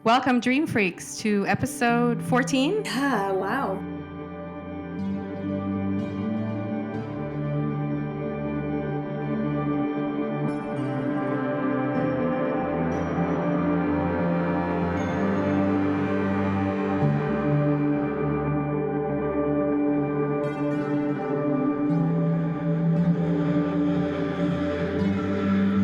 Welcome, Dream Freaks, to episode 14. Yeah, wow.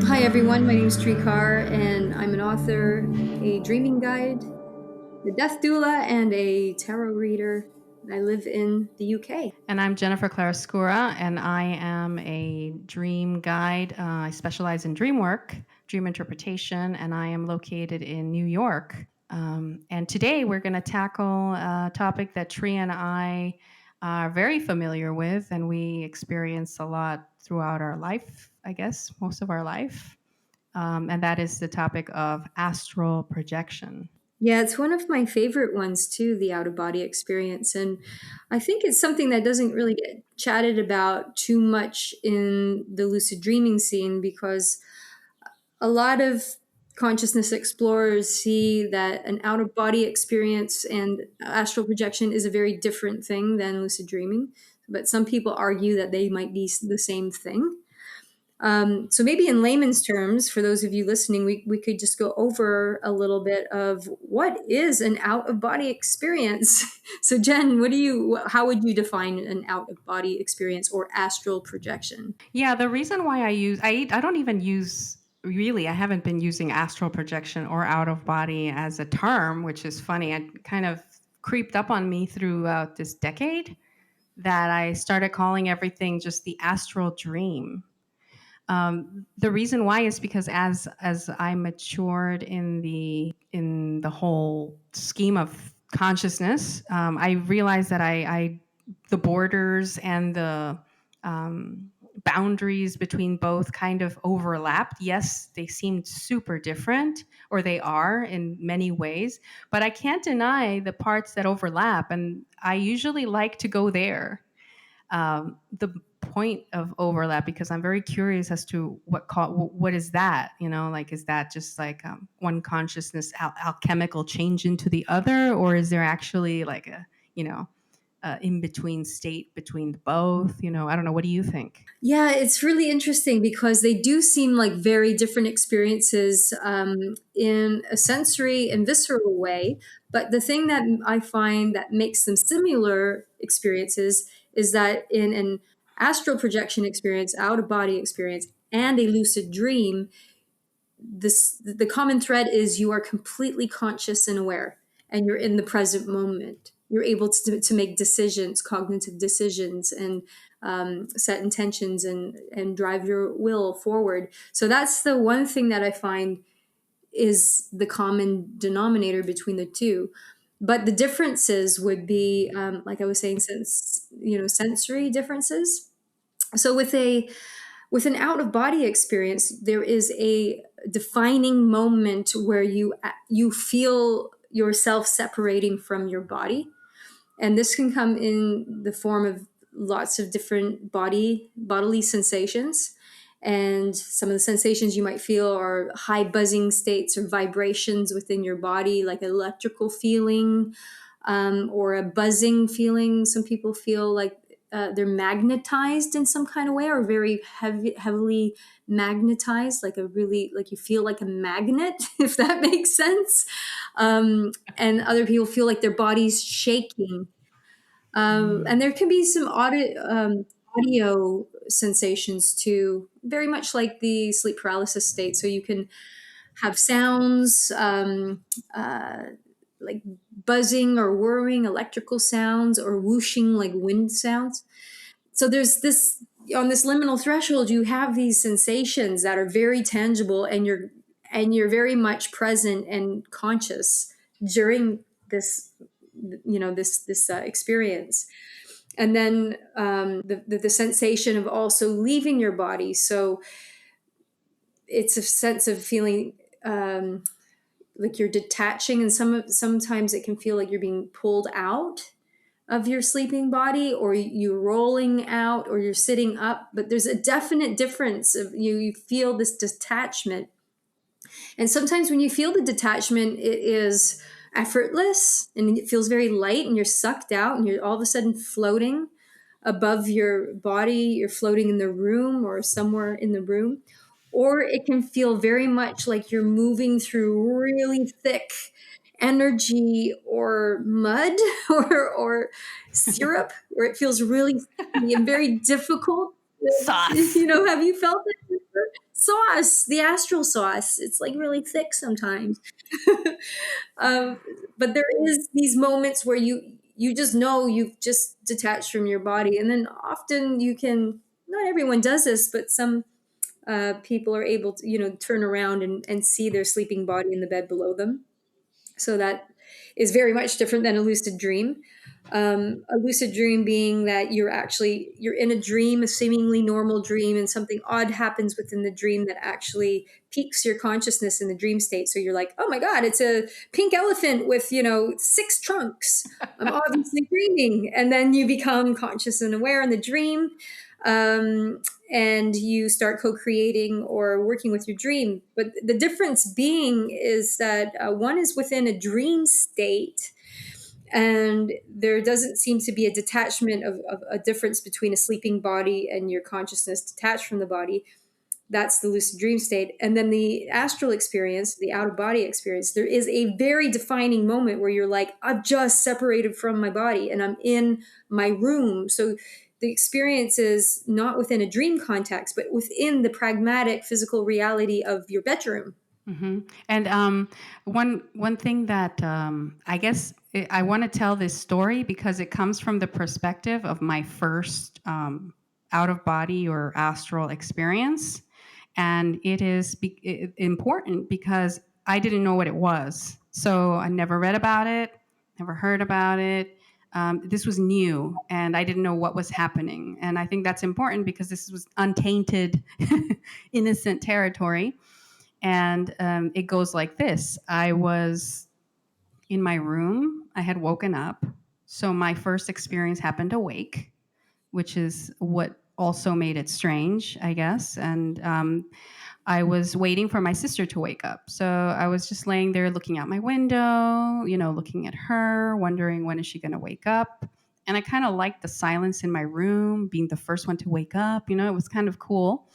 Hi, everyone. My name is Carr, and I'm an author, a dreaming guide, a death doula, and a tarot reader. I live in the UK. And I'm Jenniffer ClarOscura, and I am a dream guide. I specialize in dream work, dream interpretation, and I am located in New York. And today we're going to tackle a topic that Tree and I are very familiar with, and we experience a lot throughout our life, I guess, most of our life. And that is the topic of astral projection. Yeah, it's one of my favorite ones too, the out of body experience. And I think it's something that doesn't really get chatted about too much in the lucid dreaming scene because a lot of consciousness explorers see that an out of body experience and astral projection is a very different thing than lucid dreaming. But some people argue that they might be the same thing. So maybe in layman's terms, for those of you listening, we could just go over a little bit of what is an out of body experience. So Jen, how would you define an out of body experience or astral projection? Yeah, the reason why I don't even use really I haven't been using astral projection or out of body as a term, which is funny. It kind of creeped up on me throughout this decade that I started calling everything just the astral dream. The reason why is because as I matured in the whole scheme of consciousness, I realized that I the borders and the boundaries between both kind of overlapped. Yes, they seemed super different, or they are in many ways, but I can't deny the parts that overlap, and I usually like to go there. The point of overlap, because I'm very curious as to what is that, like, is that just like one consciousness alchemical change into the other, or is there actually like a you know in between state between both? I don't know. What do you think? Yeah, it's really interesting because they do seem like very different experiences in a sensory and visceral way. But the thing that I find that makes them similar experiences is that in an astral projection experience, out of body experience, and a lucid dream, the common thread is you are completely conscious and aware, and you're in the present moment. You're able to make decisions, cognitive decisions, and set intentions and drive your will forward. So that's the one thing that I find is the common denominator between the two. But the differences would be, like I was saying, sensory differences. So with an out of body experience, there is a defining moment where you feel yourself separating from your body, and this can come in the form of lots of different bodily sensations. And some of the sensations you might feel are high buzzing states or vibrations within your body, like an electrical feeling, or a buzzing feeling. Some people feel like they're magnetized in some kind of way, or very heavily magnetized, like you feel like a magnet, if that makes sense. And other people feel like their body's shaking. And there can be some audio sensations too, very much like the sleep paralysis state. So you can have sounds, like buzzing or whirring electrical sounds, or whooshing like wind sounds. So there's this, on this liminal threshold, you have these sensations that are very tangible, and you're very much present and conscious during this, this experience. And then the sensation of also leaving your body. So it's a sense of feeling like you're detaching, and sometimes it can feel like you're being pulled out of your sleeping body, or you're rolling out, or you're sitting up. But there's a definite difference of you feel this detachment. And sometimes when you feel the detachment, it is effortless and it feels very light, and you're sucked out and you're all of a sudden floating above your body. You're floating in the room or somewhere in the room. Or it can feel very much like you're moving through really thick energy or mud or syrup, where it feels really sticky and very difficult. Sauce. You know, have you felt it? Sauce, the astral sauce. It's like really thick sometimes. um, but there is these moments where you just know you've just detached from your body, and then often you can. Not everyone does this, but some people are able to, turn around and see their sleeping body in the bed below them. So that is very much different than a lucid dream. A lucid dream being that you're in a dream, a seemingly normal dream, and something odd happens within the dream that actually piques your consciousness in the dream state. So you're like, oh my god, it's a pink elephant with 6 trunks. I'm obviously dreaming, and then you become conscious and aware in the dream. Um, and you start co-creating or working with your dream. But the difference being is that one is within a dream state, and there doesn't seem to be a detachment of a difference between a sleeping body and your consciousness detached from the body. That's the lucid dream state. And then the astral experience, the out of body experience, there is a very defining moment where you're like, I've just separated from my body and I'm in my room. So the experience is not within a dream context, but within the pragmatic physical reality of your bedroom. And one thing that I guess I want to tell this story because it comes from the perspective of my first out of body or astral experience, and it is important because I didn't know what it was, so I never read about it, never heard about it. This was new, and I didn't know what was happening, and I think that's important because this was untainted, innocent territory. And it goes like this. I was in my room. I had woken up. So my first experience happened awake, which is what also made it strange, I guess. And I was waiting for my sister to wake up. So I was just laying there looking out my window, looking at her, wondering when is she going to wake up. And I kind of liked the silence in my room, being the first one to wake up. It was kind of cool.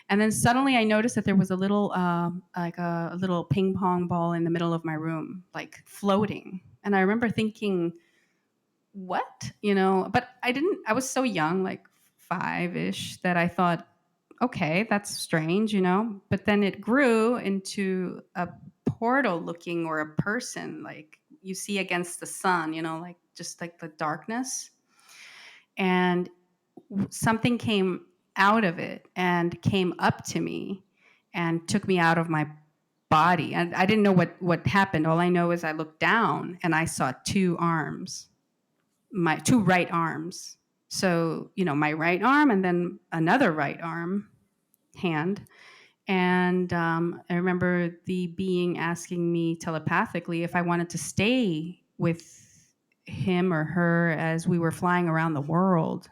And then suddenly I noticed that there was a little, like a little ping pong ball in the middle of my room, like floating. And I remember thinking, what? But I was so young, like 5-ish, that I thought, okay, that's strange. But then it grew into a portal looking or a person, like you see against the sun, like just like the darkness. And something came out of it and came up to me and took me out of my body. And I didn't know what happened. All I know is I looked down and I saw 2 arms, my 2 right arms. So, my right arm and then another right arm, hand. And I remember the being asking me telepathically if I wanted to stay with him or her as we were flying around the world.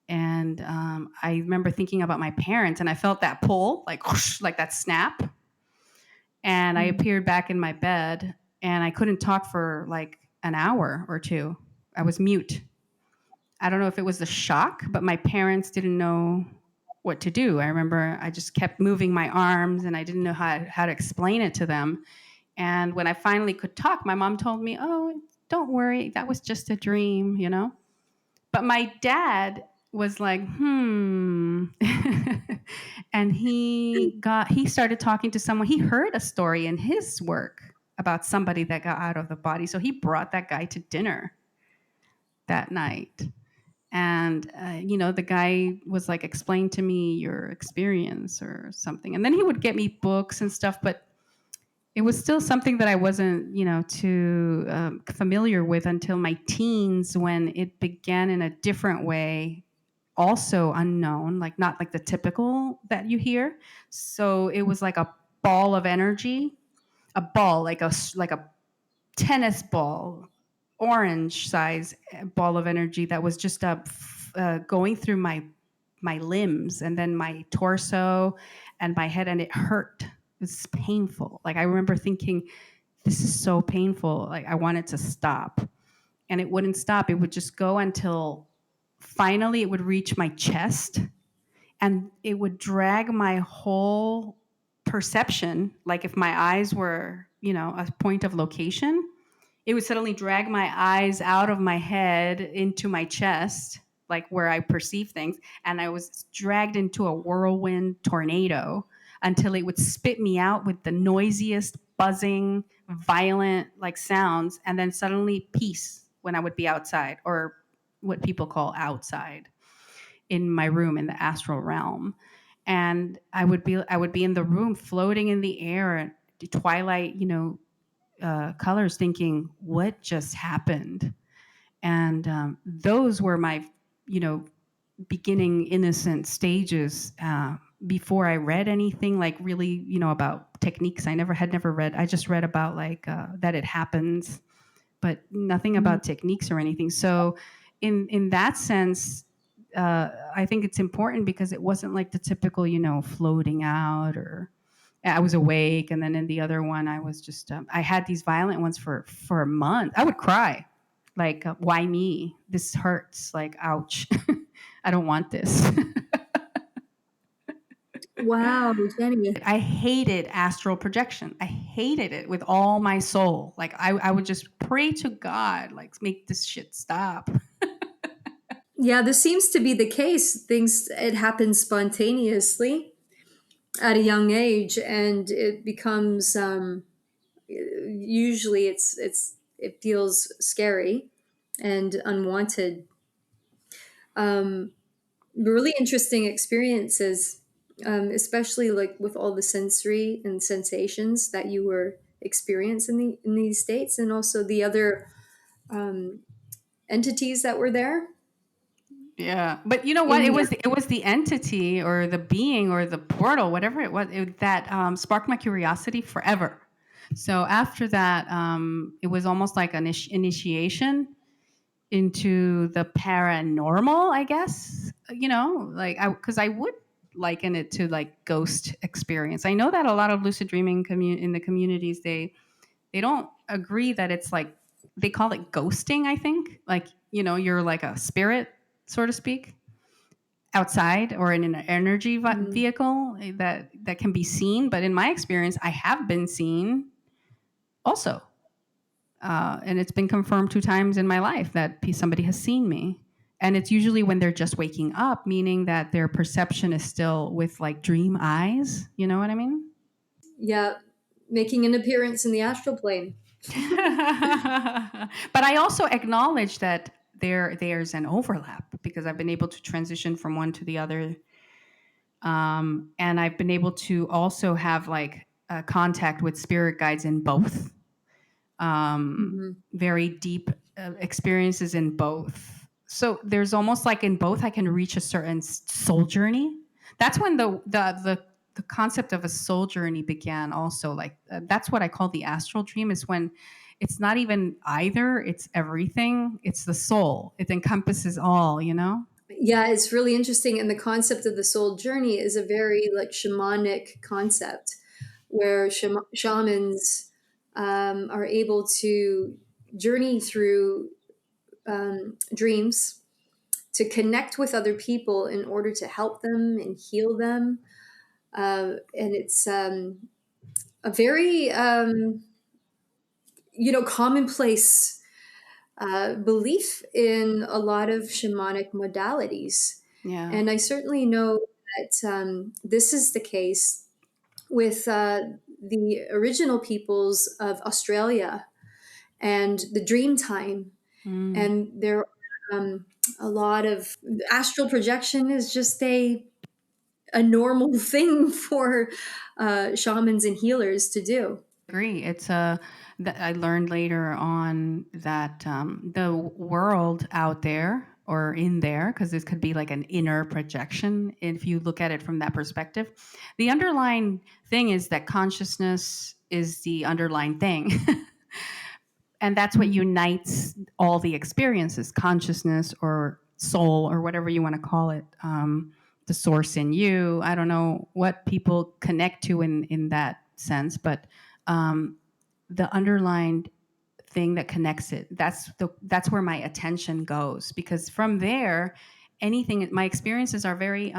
And I remember thinking about my parents, and I felt that pull, like whoosh, like that snap. And I appeared back in my bed, and I couldn't talk for like an hour or two. I was mute. I don't know if it was the shock, but my parents didn't know what to do. I remember I just kept moving my arms, and I didn't know how to explain it to them. And when I finally could talk, my mom told me, "Oh, don't worry, that was just a dream." But my dad was like, and he started talking to someone. He heard a story in his work about somebody that got out of the body. So he brought that guy to dinner that night. And, the guy was like, explain to me your experience or something. And then he would get me books and stuff, but it was still something that I wasn't, too familiar with until my teens, when it began in a different way, also unknown, like not like the typical that you hear. So it was like a ball of energy, a ball like a tennis ball, orange size ball of energy that was just going through my limbs and then my torso and my head, and it hurt. was painful. Like I remember thinking, this is so painful. Like I want it to stop. And it wouldn't stop. It would just go until finally it would reach my chest, and it would drag my whole perception. Like if my eyes were, a point of location, it would suddenly drag my eyes out of my head into my chest, like where I perceive things. And I was dragged into a whirlwind tornado until it would spit me out with the noisiest, buzzing, violent like sounds. And then suddenly peace when I would be outside, or what people call outside, in my room in the astral realm. And I would be in the room floating in the air, twilight, colors, thinking, what just happened? And those were my, you know, beginning innocent stages, before I read anything like really, about techniques. I never read. I just read about like that it happens, but nothing Mhm. about techniques or anything. So, in that sense, I think it's important because it wasn't like the typical, floating out, or I was awake, and then in the other one, I was just I had these violent ones for a month. I would cry, like, why me? This hurts. Like, ouch. I don't want this. Wow, Jenny. I hated astral projection. I hated it with all my soul. Like, I would just pray to God, like, make this shit stop. Yeah, this seems to be the case. It happens spontaneously at a young age, and it becomes usually it feels scary and unwanted. Um, really interesting experiences, especially like with all the sensory and sensations that you were experiencing in these states, and also the other um, entities that were there. Yeah, but you know what? In It was the entity or the being or the portal, whatever it was, that sparked my curiosity forever. So after that, it was almost like an initiation into the paranormal, I guess. Like because I would liken it to like ghost experience. I know that a lot of lucid dreaming in the communities, they don't agree that it's like, they call it ghosting. I think, like, you're like a spirit, so to speak, outside or in an energy Mhm. vehicle, that can be seen. But in my experience, I have been seen also, and it's been confirmed 2 times in my life that somebody has seen me. And it's usually when they're just waking up, meaning that their perception is still with like dream eyes. You know what I mean? Yeah, making an appearance in the astral plane. But I also acknowledge that there's an overlap because I've been able to transition from one to the other, and I've been able to also have like contact with spirit guides in both, Mhm. very deep experiences in both. So there's almost like in both, I can reach a certain soul journey. That's when the concept of a soul journey began. Also, like that's what I call the astral dream. Is when it's not even either; it's everything. It's the soul. It encompasses all. Yeah, it's really interesting, and the concept of the soul journey is a very like shamanic concept, where shamans are able to journey through dreams to connect with other people in order to help them and heal them. And it's a very commonplace belief in a lot of shamanic modalities. Yeah. And I certainly know that this is the case with the original peoples of Australia and the dream time. Mm. And there are a lot of astral projection is just a normal thing for shamans and healers to do. Agree. I learned later on that the world out there or in there, because this could be like an inner projection if you look at it from that perspective. The underlying thing is that consciousness is the underlying thing. And that's what Mhm. unites all the experiences, consciousness or soul or whatever you want to call it, the source in you. I don't know what people connect to in that sense, but um, the underlined thing that connects it, that's where my attention goes, because from there, anything, my experiences are very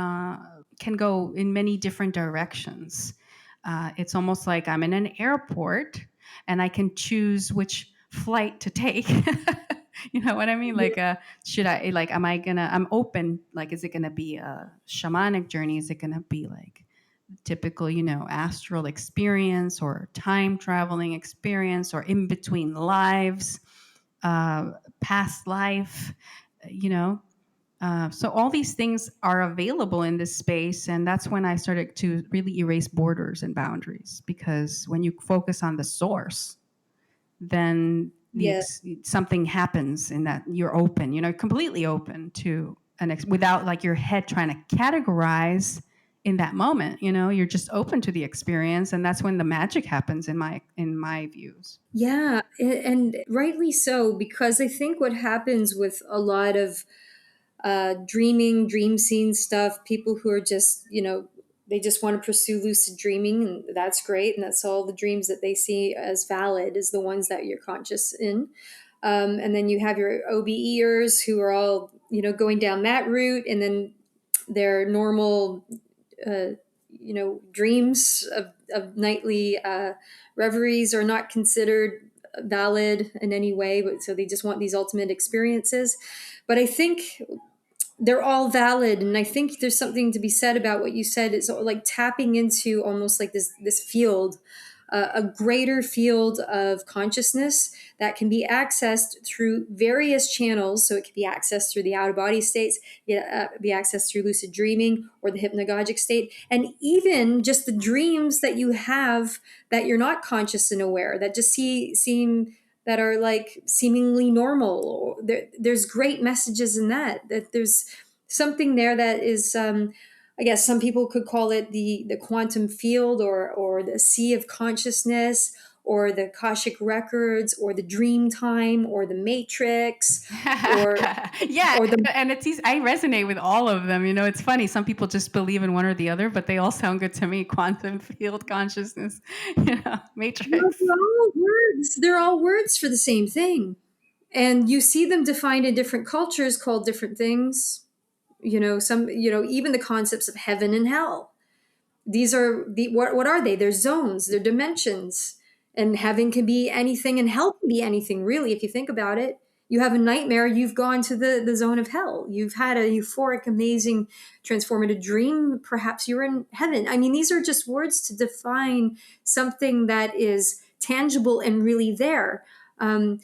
can go in many different directions. It's almost like I'm in an airport and I can choose which flight to take. You know what I mean? Like, should I, like, am I gonna, I'm open, like, is it gonna be a shamanic journey? Is it gonna be like typical, astral experience, or time traveling experience, or in between lives, past life, you know? So all these things are available in this space, and that's when I started to really erase borders and boundaries. Because when you focus on the source, then Yeah. something happens in that you're open, completely open to without like your head trying to categorize in that moment. You're just open to the experience, and that's when the magic happens in my views. Yeah, and rightly so, because I think what happens with a lot of dreaming, dream scene stuff, people who are just, they just want to pursue lucid dreaming, and that's great. And that's all the dreams that they see as valid is the ones that you're conscious in. And then you have your OBEers who are all, going down that route, and then their normal, uh, dreams of nightly reveries are not considered valid in any way, but so they just want these ultimate experiences. But I think they're all valid, and I think there's something to be said about what you said. It's like tapping into almost like this field, a greater field of consciousness that can be accessed through various channels. So it can be accessed through the out of body states, be accessed through lucid dreaming or the hypnagogic state, and even just the dreams that you have that you're not conscious and aware, that just seem that are like seemingly normal. There's great messages in that there's something there that is, I guess some people could call it the quantum field, or the sea of consciousness, or the Akashic records, or the dream time, or the matrix, or Yeah, or the and it's easy. I resonate with all of them. It's funny. Some people just believe in one or the other, but they all sound good to me. Quantum field consciousness, well, matrix. they're all words for the same thing, and you see them defined in different cultures called different things. Some, even the concepts of heaven and hell, these are what are they? They're zones, they're dimensions. And heaven can be anything and hell can be anything, really, if you think about it. You have a nightmare, you've gone to the zone of hell. You've had a euphoric, amazing, transformative dream, perhaps you're in heaven. I mean, these are just words to define something that is tangible and really there. um,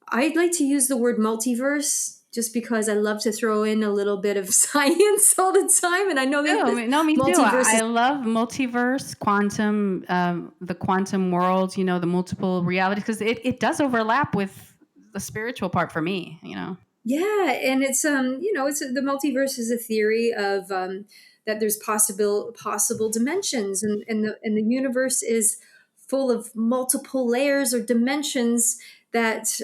I'd like to use the word multiverse just because I love to throw in a little bit of science all the time. And I know that Oh, this no, me too. multiverse I is, love multiverse, quantum, the quantum world, the multiple realities, because it does overlap with the spiritual part for me. yeah. And it's, it's the multiverse is a theory of, that there's possible dimensions, and the universe is full of multiple layers or dimensions that,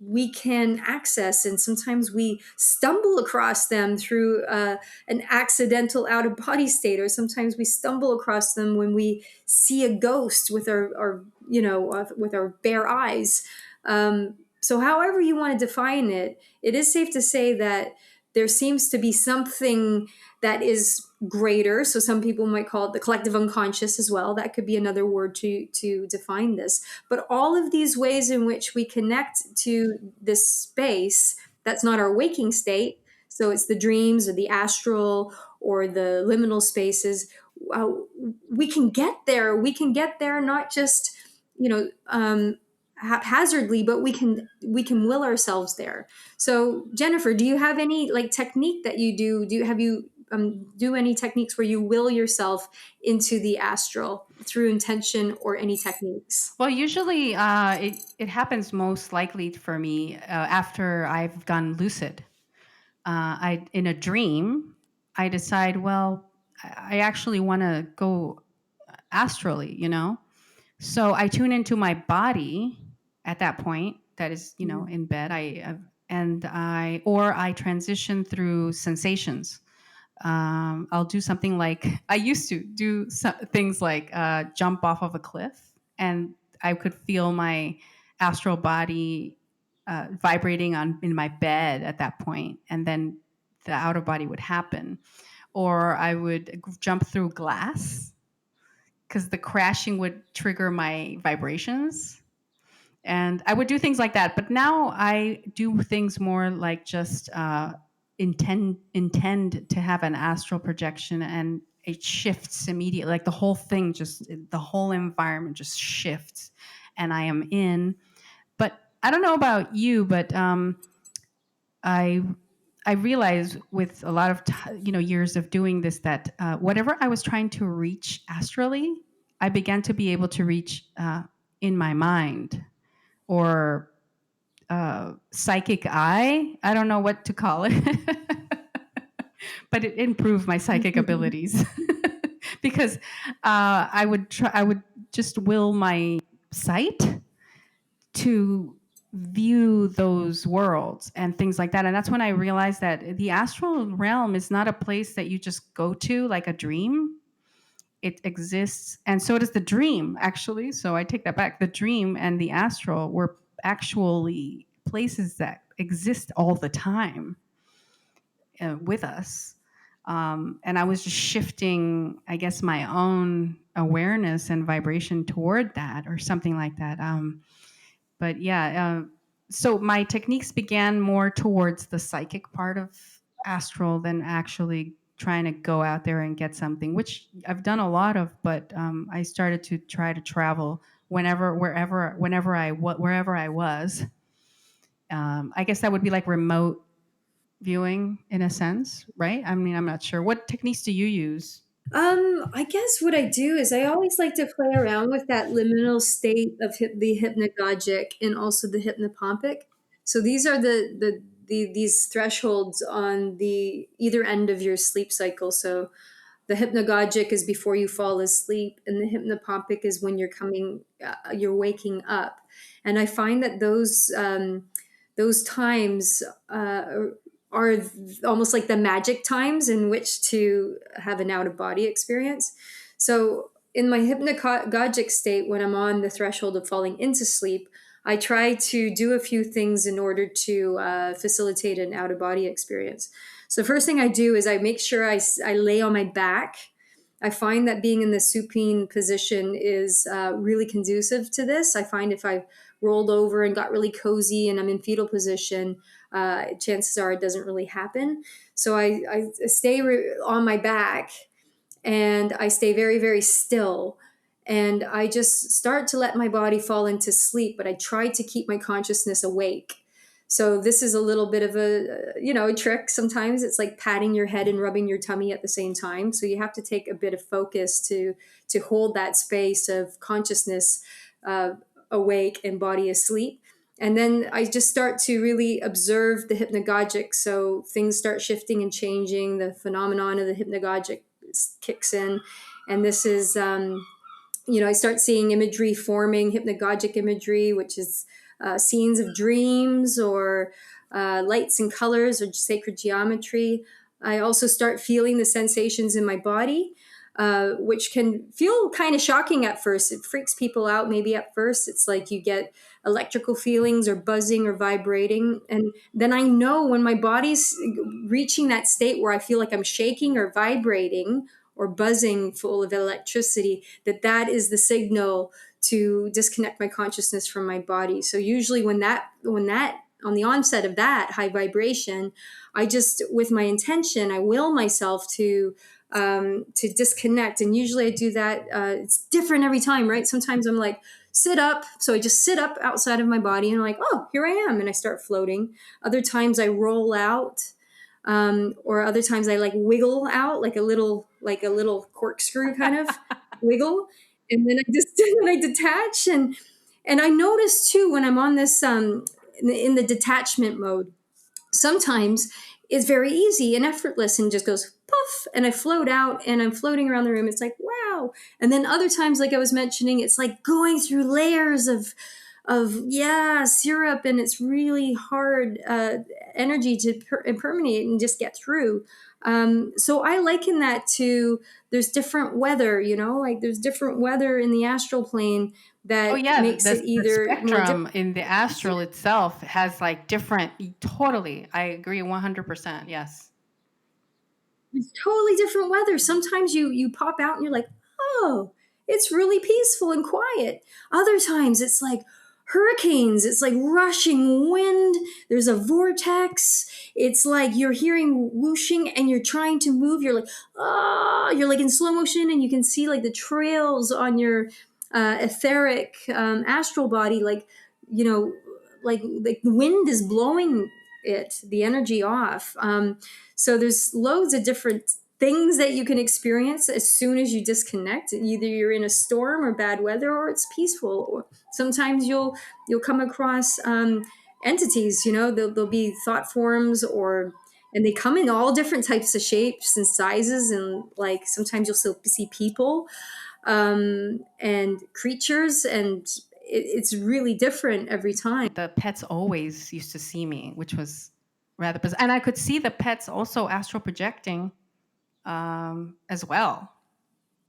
we can access, and sometimes we stumble across them through, an accidental out of body state, or sometimes we stumble across them when we see a ghost with our with our bare eyes. So however you want to define it, it is safe to say that there seems to be something that is greater. So some people might call it the collective unconscious as well. That could be another word to define this. But all of these ways in which we connect to this space that's not our waking state, so it's the dreams or the astral or the liminal spaces, uh, we can get there. We can get there not just, haphazardly, but we can will ourselves there. So Jennifer, do you have any like technique that you do any techniques where you will yourself into the astral through intention, or any techniques? Well, usually it happens most likely for me after I've gone lucid. I in a dream, I decide, well, I actually want to go astrally. So I tune into my body at that point. That is, Mm. in bed. And I transition through sensations. I'll do something like I used to do things like jump off of a cliff, and I could feel my astral body vibrating on in my bed at that point, and then the out of body would happen. Or I would jump through glass because the crashing would trigger my vibrations, and I would do things like that. But now I do things more like just intend to have an astral projection, and it shifts immediately. Like the whole environment just shifts, and I am in. But I don't know about you, but I I realized with a lot of years of doing this that whatever I was trying to reach astrally, I began to be able to reach in my mind, or psychic eye. I don't know what to call it, but it improved my psychic abilities because I would just will my sight to view those worlds and things like that. And that's when I realized that the astral realm is not a place that you just go to like a dream. It exists, and so does the dream, actually. So I take that back. The dream and the astral were actually places that exist all the time with us. And I was just shifting, I guess, my own awareness and vibration toward that, or something like that. But yeah, so my techniques began more towards the psychic part of astral than actually trying to go out there and get something, which I've done a lot of. But I started to try to travel wherever I was. I guess that would be like remote viewing in a sense, right? I mean, I'm not sure. What techniques do you use? I guess what I do is I always like to play around with that liminal state of the hypnagogic and also the hypnopompic. So these are these thresholds on the either end of your sleep cycle. So the hypnagogic is before you fall asleep, and the hypnopompic is when you're waking up. And I find that those times are almost like the magic times in which to have an out of body experience. So in my hypnagogic state, when I'm on the threshold of falling into sleep, I try to do a few things in order to facilitate an out of body experience. So the first thing I do is I make sure I lay on my back. I find that being in the supine position is really conducive to this. I find if I rolled over and got really cozy and I'm in fetal position, chances are it doesn't really happen. So I stay on my back, and I stay very, very still. And I just start to let my body fall into sleep, but I try to keep my consciousness awake. So this is a little bit of a trick. Sometimes it's like patting your head and rubbing your tummy at the same time. So you have to take a bit of focus to hold that space of consciousness awake and body asleep. And then I just start to really observe the hypnagogic. So things start shifting and changing. The phenomenon of the hypnagogic kicks in. And this is, I start seeing imagery forming, hypnagogic imagery, which is scenes of dreams or lights and colors or sacred geometry. I also start feeling the sensations in my body, which can feel kind of shocking at first. It freaks people out maybe at first. It's like you get electrical feelings or buzzing or vibrating. And then I know when my body's reaching that state where I feel like I'm shaking or vibrating or buzzing full of electricity, that is the signal to disconnect my consciousness from my body. So usually when that on the onset of that high vibration, I just, with my intention, I will myself to disconnect. And usually I do that. It's different every time, right? Sometimes I'm like, sit up. So I just sit up outside of my body and I'm like, oh, here I am. And I start floating. Other times I roll out. Or other times I like wiggle out like a little corkscrew kind of wiggle. And then I just and I detach. And I notice too, when I'm on this in the detachment mode, sometimes it's very easy and effortless and just goes puff, and I float out and I'm floating around the room. It's like, wow. And then other times, like I was mentioning, it's like going through layers of yeah syrup, and it's really hard energy to permeate and just get through. So I liken that to there's different weather, you know, like there's different weather in the astral plane Oh that yeah, makes it the either more difficult. spectrum in the astral itself has like different. Totally, I agree 100%. Yes. It's totally different weather. Sometimes you pop out and you're like, oh, it's really peaceful and quiet. Other times it's like hurricanes. It's like rushing wind. There's a vortex. It's like you're hearing whooshing and you're trying to move. You're like, ah, you're like in slow motion, and you can see like the trails on your etheric astral body, like you know, like the wind is blowing the energy off. So there's loads of different things that you can experience as soon as you disconnect. Either you're in a storm or bad weather, or it's peaceful. Or sometimes you'll come across entities. You know, there'll be thought forms, and they come in all different types of shapes and sizes, and like sometimes you'll still see people and creatures, and it's really different every time. The pets always used to see me, which was rather bizarre. And I could see the pets also astral projecting as well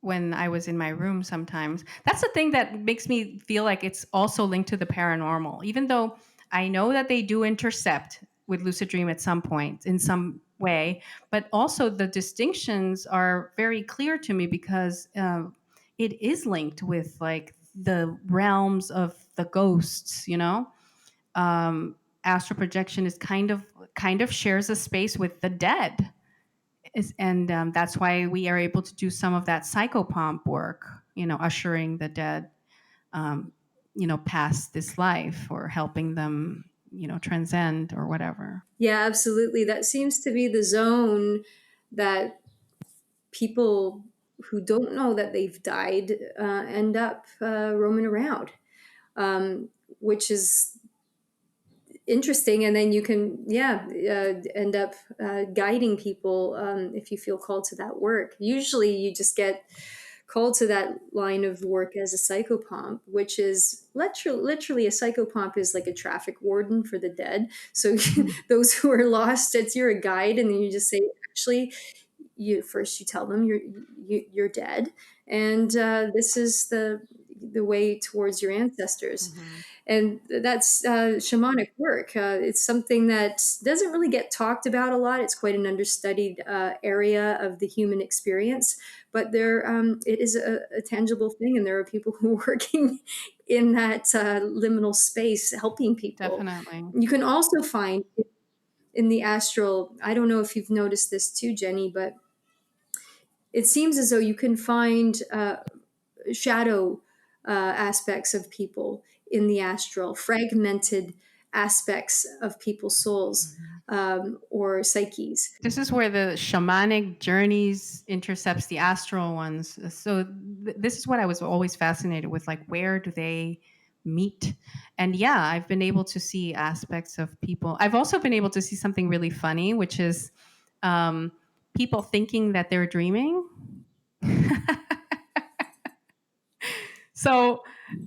when I was in my room sometimes. That's the thing that makes me feel like it's also linked to the paranormal, even though I know that they do intercept with lucid dream at some point in some way, but also the distinctions are very clear to me because it is linked with like the realms of the ghosts, you know? Astral projection is kind of shares a space with the dead, and that's why we are able to do some of that psychopomp work, you know, ushering the dead, um, you know, past this life or helping them, you know, transcend or whatever. Yeah, absolutely. That seems to be the zone that people who don't know that they've died end up roaming around, which is interesting. And then you can, yeah, end up guiding people if you feel called to that work. Usually you just get called to that line of work as a psychopomp, which is literally a psychopomp is like a traffic warden for the dead. So those who are lost, you're a guide, and then you just say, actually, you tell them you're dead, and this is the way towards your ancestors. Mhm. And that's shamanic work. It's something that doesn't really get talked about a lot. It's quite an understudied area of the human experience, but it is a tangible thing, and there are people who are working in that liminal space helping people. Definitely. You can also find in the astral, I don't know if you've noticed this too, Jenny, but it seems as though you can find shadow aspects of people in the astral, fragmented aspects of people's souls or psyches. This is where the shamanic journeys intercepts the astral ones. So this is what I was always fascinated with, like where do they meet? And yeah, I've been able to see aspects of people. I've also been able to see something really funny, which is um, people thinking that they're dreaming. So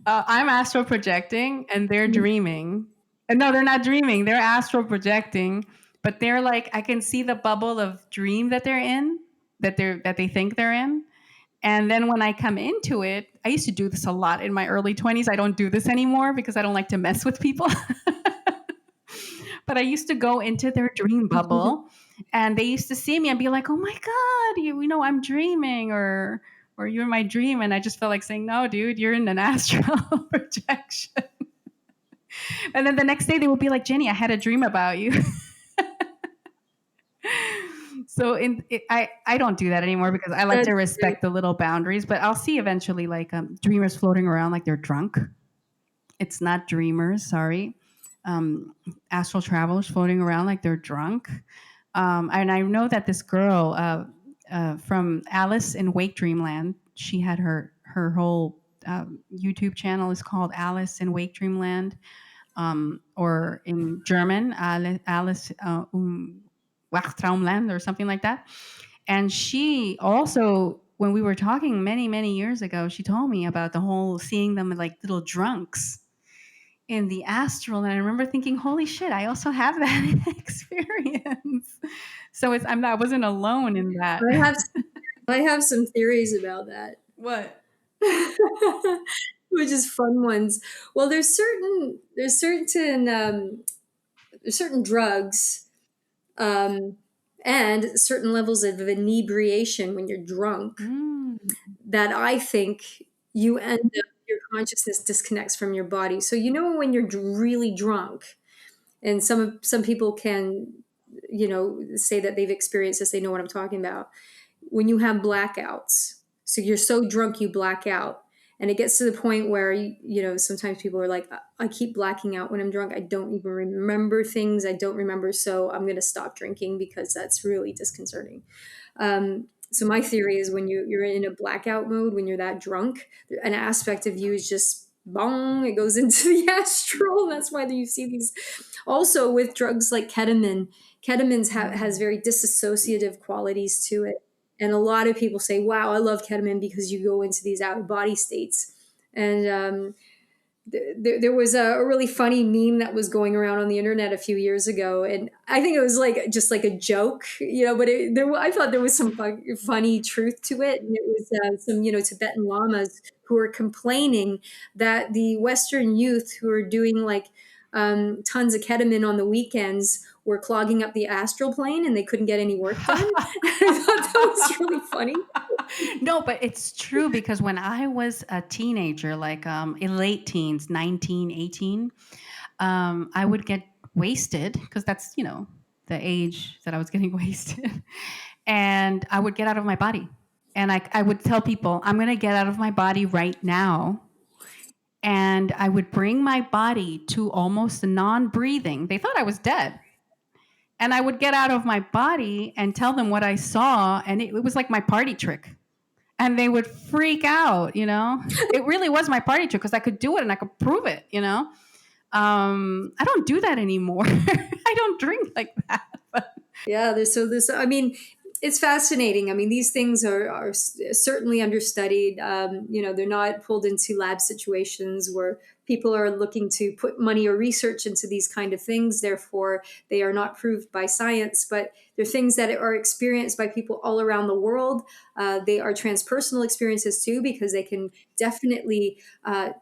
I'm astral projecting and they're dreaming. No, they're not dreaming. They're astral projecting, but they're like I can see the bubble of dream that they're in, that they think they're in. And then when I come into it, I used to do this a lot in my early 20s. I don't do this anymore because I don't like to mess with people. But I used to go into their dream bubble and they used to see me and be like, "Oh my god, you know I'm dreaming," or "You're in my dream." And I just felt like saying, "No, dude, you're in an astral projection." And then the next day they would be like, "Jenny, I had a dream about you." So I don't do that anymore because I like to That's great. respect the little boundaries, but I'll see eventually like dreamers floating around like they're drunk. It's not dreamers, sorry. Astral travelers floating around like they're drunk. And I know that this girl from Alice in Wake Dreamland, she had her whole YouTube channel is called Alice in Wake Dreamland, or in German, Alice Wachtraumland or something like that. And she also, when we were talking many, many years ago, she told me about the whole seeing them like little drunks. in the astral, and I remember thinking, "Holy shit, I also have that experience." So I wasn't alone in that. I have I have some theories about that. What? Which is fun ones. Well, there's certain drugs um, and certain levels of inebriation when you're drunk Mm. that I think you end up your consciousness disconnects from your body. So you know when you're really drunk, and some people can, say that they've experienced this, they know what I'm talking about. When you have blackouts, so you're so drunk you black out, and it gets to the point where sometimes people are like, I keep blacking out when I'm drunk. I don't even remember things. I don't remember, so I'm going to stop drinking because that's really disconcerting. So my theory is when you're in a blackout mode, when you're that drunk, an aspect of you is just bong, it goes into the astral. That's why you see these. Also with drugs like ketamine has very disassociative qualities to it. And a lot of people say, wow, I love ketamine because you go into these out of body states. And there was a really funny meme that was going around on the internet a few years ago, and I think it was like just like a joke, but I thought there was some funny truth to it, and it was some Tibetan lamas who were complaining that the Western youth who are doing like tons of ketamine on the weekends were clogging up the astral plane and they couldn't get any work done. I thought that was really funny. No, but it's true because when I was a teenager, like in late teens, 19, 18, I would get wasted because that's, the age that I was getting wasted. And I would get out of my body. And I would tell people, I'm going to get out of my body right now. And I would bring my body to almost non breathing. They thought I was dead. And I would get out of my body and tell them what I saw. And it was like my party trick. And they would freak out, It really was my party trick because I could do it and I could prove it. I don't do that anymore. I don't drink like that. Yeah, I mean, it's fascinating. I mean, these things are certainly understudied. They're not pulled into lab situations where people are looking to put money or research into these kind of things. Therefore, they are not proved by science, but they're things that are experienced by people all around the world. They are transpersonal experiences too, because they can definitely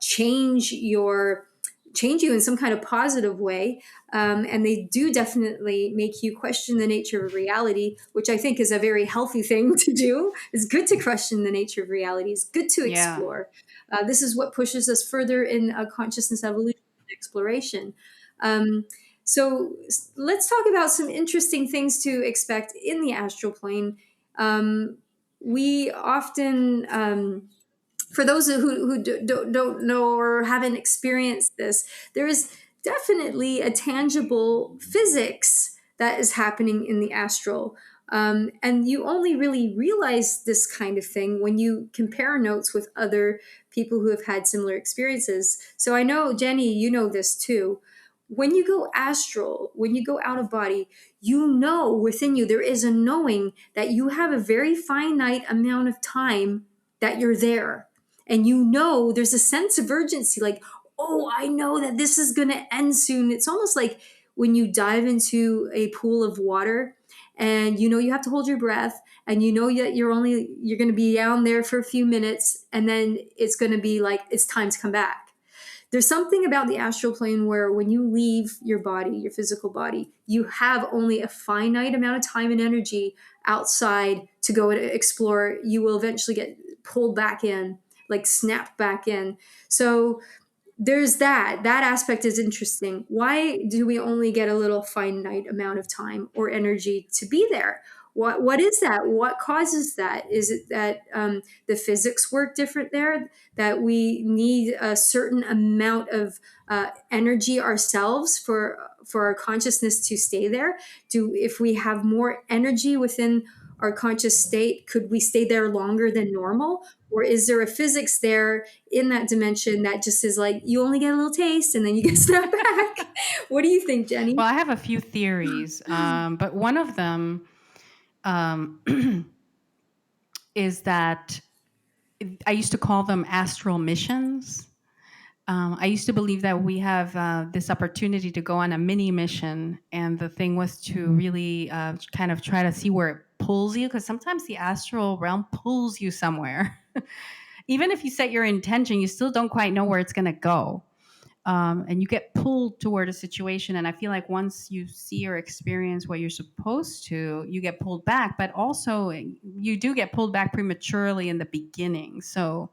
change you in some kind of positive way. And they do definitely make you question the nature of reality, which I think is a very healthy thing to do. It's good to question the nature of reality. It's good to Yeah. explore. This is what pushes us further in consciousness evolution and exploration. Let's talk about some interesting things to expect in the astral plane. We often for those who don't know or haven't experienced this, there is definitely a tangible physics that is happening in the astral. And you only really realize this kind of thing when you compare notes with other people who have had similar experiences. So I know, Jenny, you know this too. When you go astral, when you go out of body, you know within you there is a knowing that you have a very finite amount of time that you're there, and there's a sense of urgency, like, oh, I know that this is going to end soon. It's almost like when you dive into a pool of water and you have to hold your breath, and that you're going to be down there for a few minutes, and then it's going to be like it's time to come back. There's something about the astral plane where when you leave your body, your physical body, you have only a finite amount of time and energy outside to go and explore. You will eventually get pulled back in, like snapped back in. So there's that aspect is interesting. Why do we only get a little finite amount of time or energy to be there? What is that? What causes that? Is it that the physics work different there, that we need a certain amount of energy ourselves for our consciousness to stay there? If we have more energy within our conscious state, could we stay there longer than normal? Or is there a physics there in that dimension that just is like, you only get a little taste and then you get snapped back? What do you think, Jenny? Well, I have a few theories, but one of them um, is that I used to call them astral missions. I used to believe that we have this opportunity to go on a mini mission, and the thing was to really kind of try to see where it pulls you, because sometimes the astral realm pulls you somewhere. Even if you set your intention, you still don't quite know where it's going to go. And you get pulled toward a situation. And I feel like once you see or experience what you're supposed to, you get pulled back. But also, you do get pulled back prematurely in the beginning. So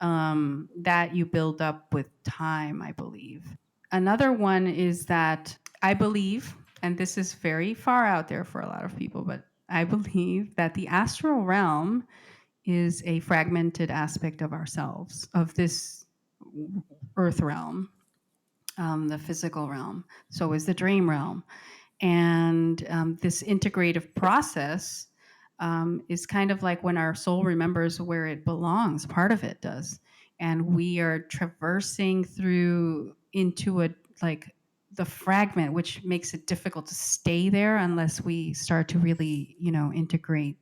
that you build up with time, I believe. Another one is that I believe, and this is very far out there for a lot of people, but I believe that the astral realm is a fragmented aspect of ourselves, of this earth realm, the physical realm. So is the dream realm. And this integrative process is kind of like when our soul remembers where it belongs, part of it does. And we are traversing through into a like the fragment, which makes it difficult to stay there unless we start to really, integrate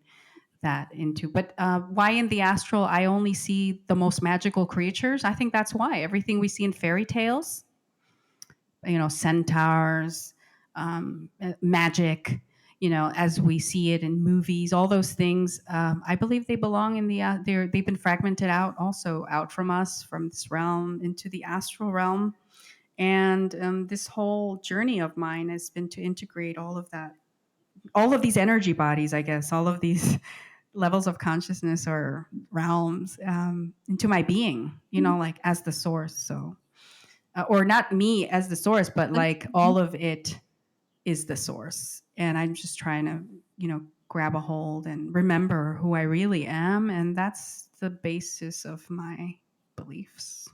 that into. But why in the astral I only see the most magical creatures? I think that's why everything we see in fairy tales, centaurs, magic, as we see it in movies, all those things. I believe they belong in the. They've been fragmented out, also out from us, from this realm into the astral realm. And this whole journey of mine has been to integrate all of that, all of these energy bodies, I guess, all of these levels of consciousness or realms into my being, like as the source. So or not me as the source, but like all of it is the source. And I'm just trying to, grab a hold and remember who I really am. And that's the basis of my beliefs.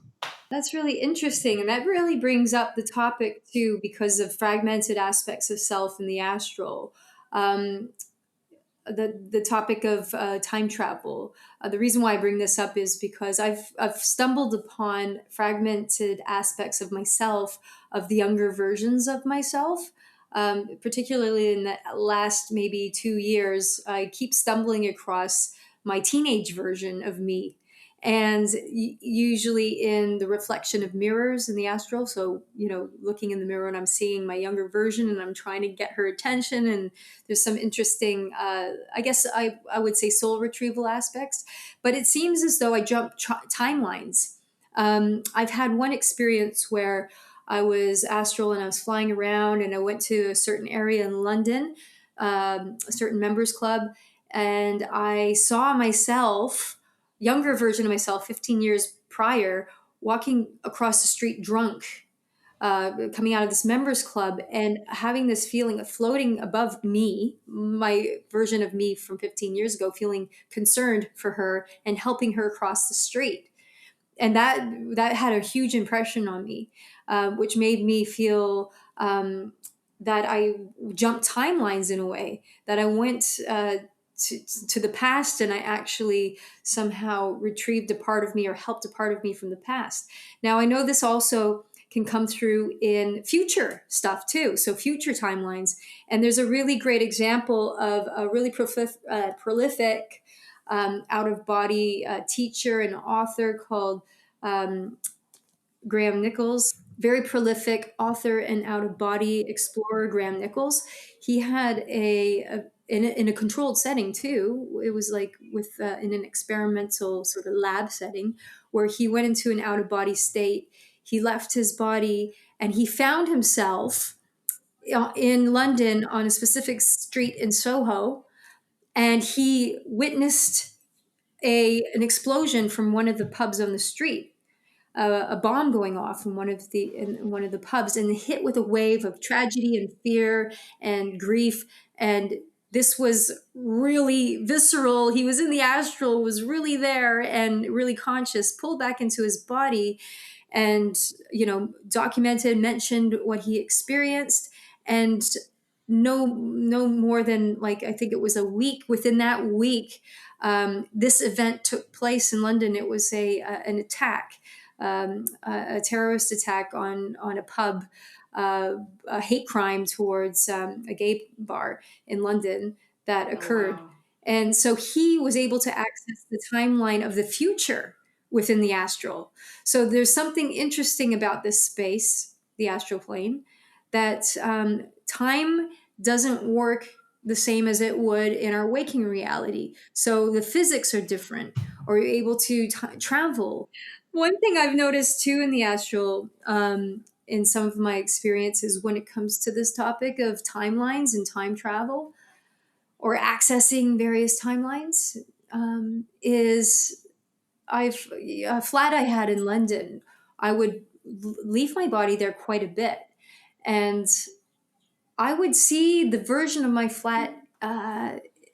That's really interesting. And that really brings up the topic, too, because of fragmented aspects of self in the astral. Um, the topic of time travel. The reason why I bring this up is because I've stumbled upon fragmented aspects of myself, of the younger versions of myself. Particularly in the last maybe 2 years, I keep stumbling across my teenage version of me, and usually in the reflection of mirrors in the astral. So, looking in the mirror and I'm seeing my younger version and I'm trying to get her attention. And there's some interesting, I guess I would say, soul retrieval aspects. But it seems as though I jump timelines. I've had one experience where I was astral and I was flying around and I went to a certain area in London, a certain members club, and I saw myself, younger version of myself, 15 years prior, walking across the street drunk, coming out of this members club and having this feeling of floating above me, my version of me from 15 years ago, feeling concerned for her and helping her across the street. And that had a huge impression on me, which made me feel that I jumped timelines in a way, that I went to the past and I actually somehow retrieved a part of me or helped a part of me from the past. Now, I know this also can come through in future stuff too, so future timelines. And there's a really great example of a really prolific out of body teacher and author called um, Graham Nichols, very prolific author and out of body explorer. Graham Nichols, he had in a controlled setting too. It was like with in an experimental sort of lab setting where he went into an out of body state. He left his body and he found himself in London on a specific street in Soho, and he witnessed an explosion from one of the pubs on the street, a bomb going off in one of the pubs, and hit with a wave of tragedy and fear and grief. And this was really visceral. He was in the astral, was really there and really conscious, pulled back into his body, and documented, mentioned what he experienced. And no more than, like, I think it was a week, within that week, this event took place in London. It was an attack, a terrorist attack on a pub, a hate crime towards a gay bar in London that Oh, occurred. wow. And so he was able to access the timeline of the future, within the astral. So there's something interesting about this space, the astral plane, that time doesn't work the same as it would in our waking reality. So the physics are different, or you're able to travel. One thing I've noticed too in the astral, in some of my experiences when it comes to this topic of timelines and time travel or accessing various timelines, is I've a flat I had in London. I would leave my body there quite a bit, and I would see the version of my flat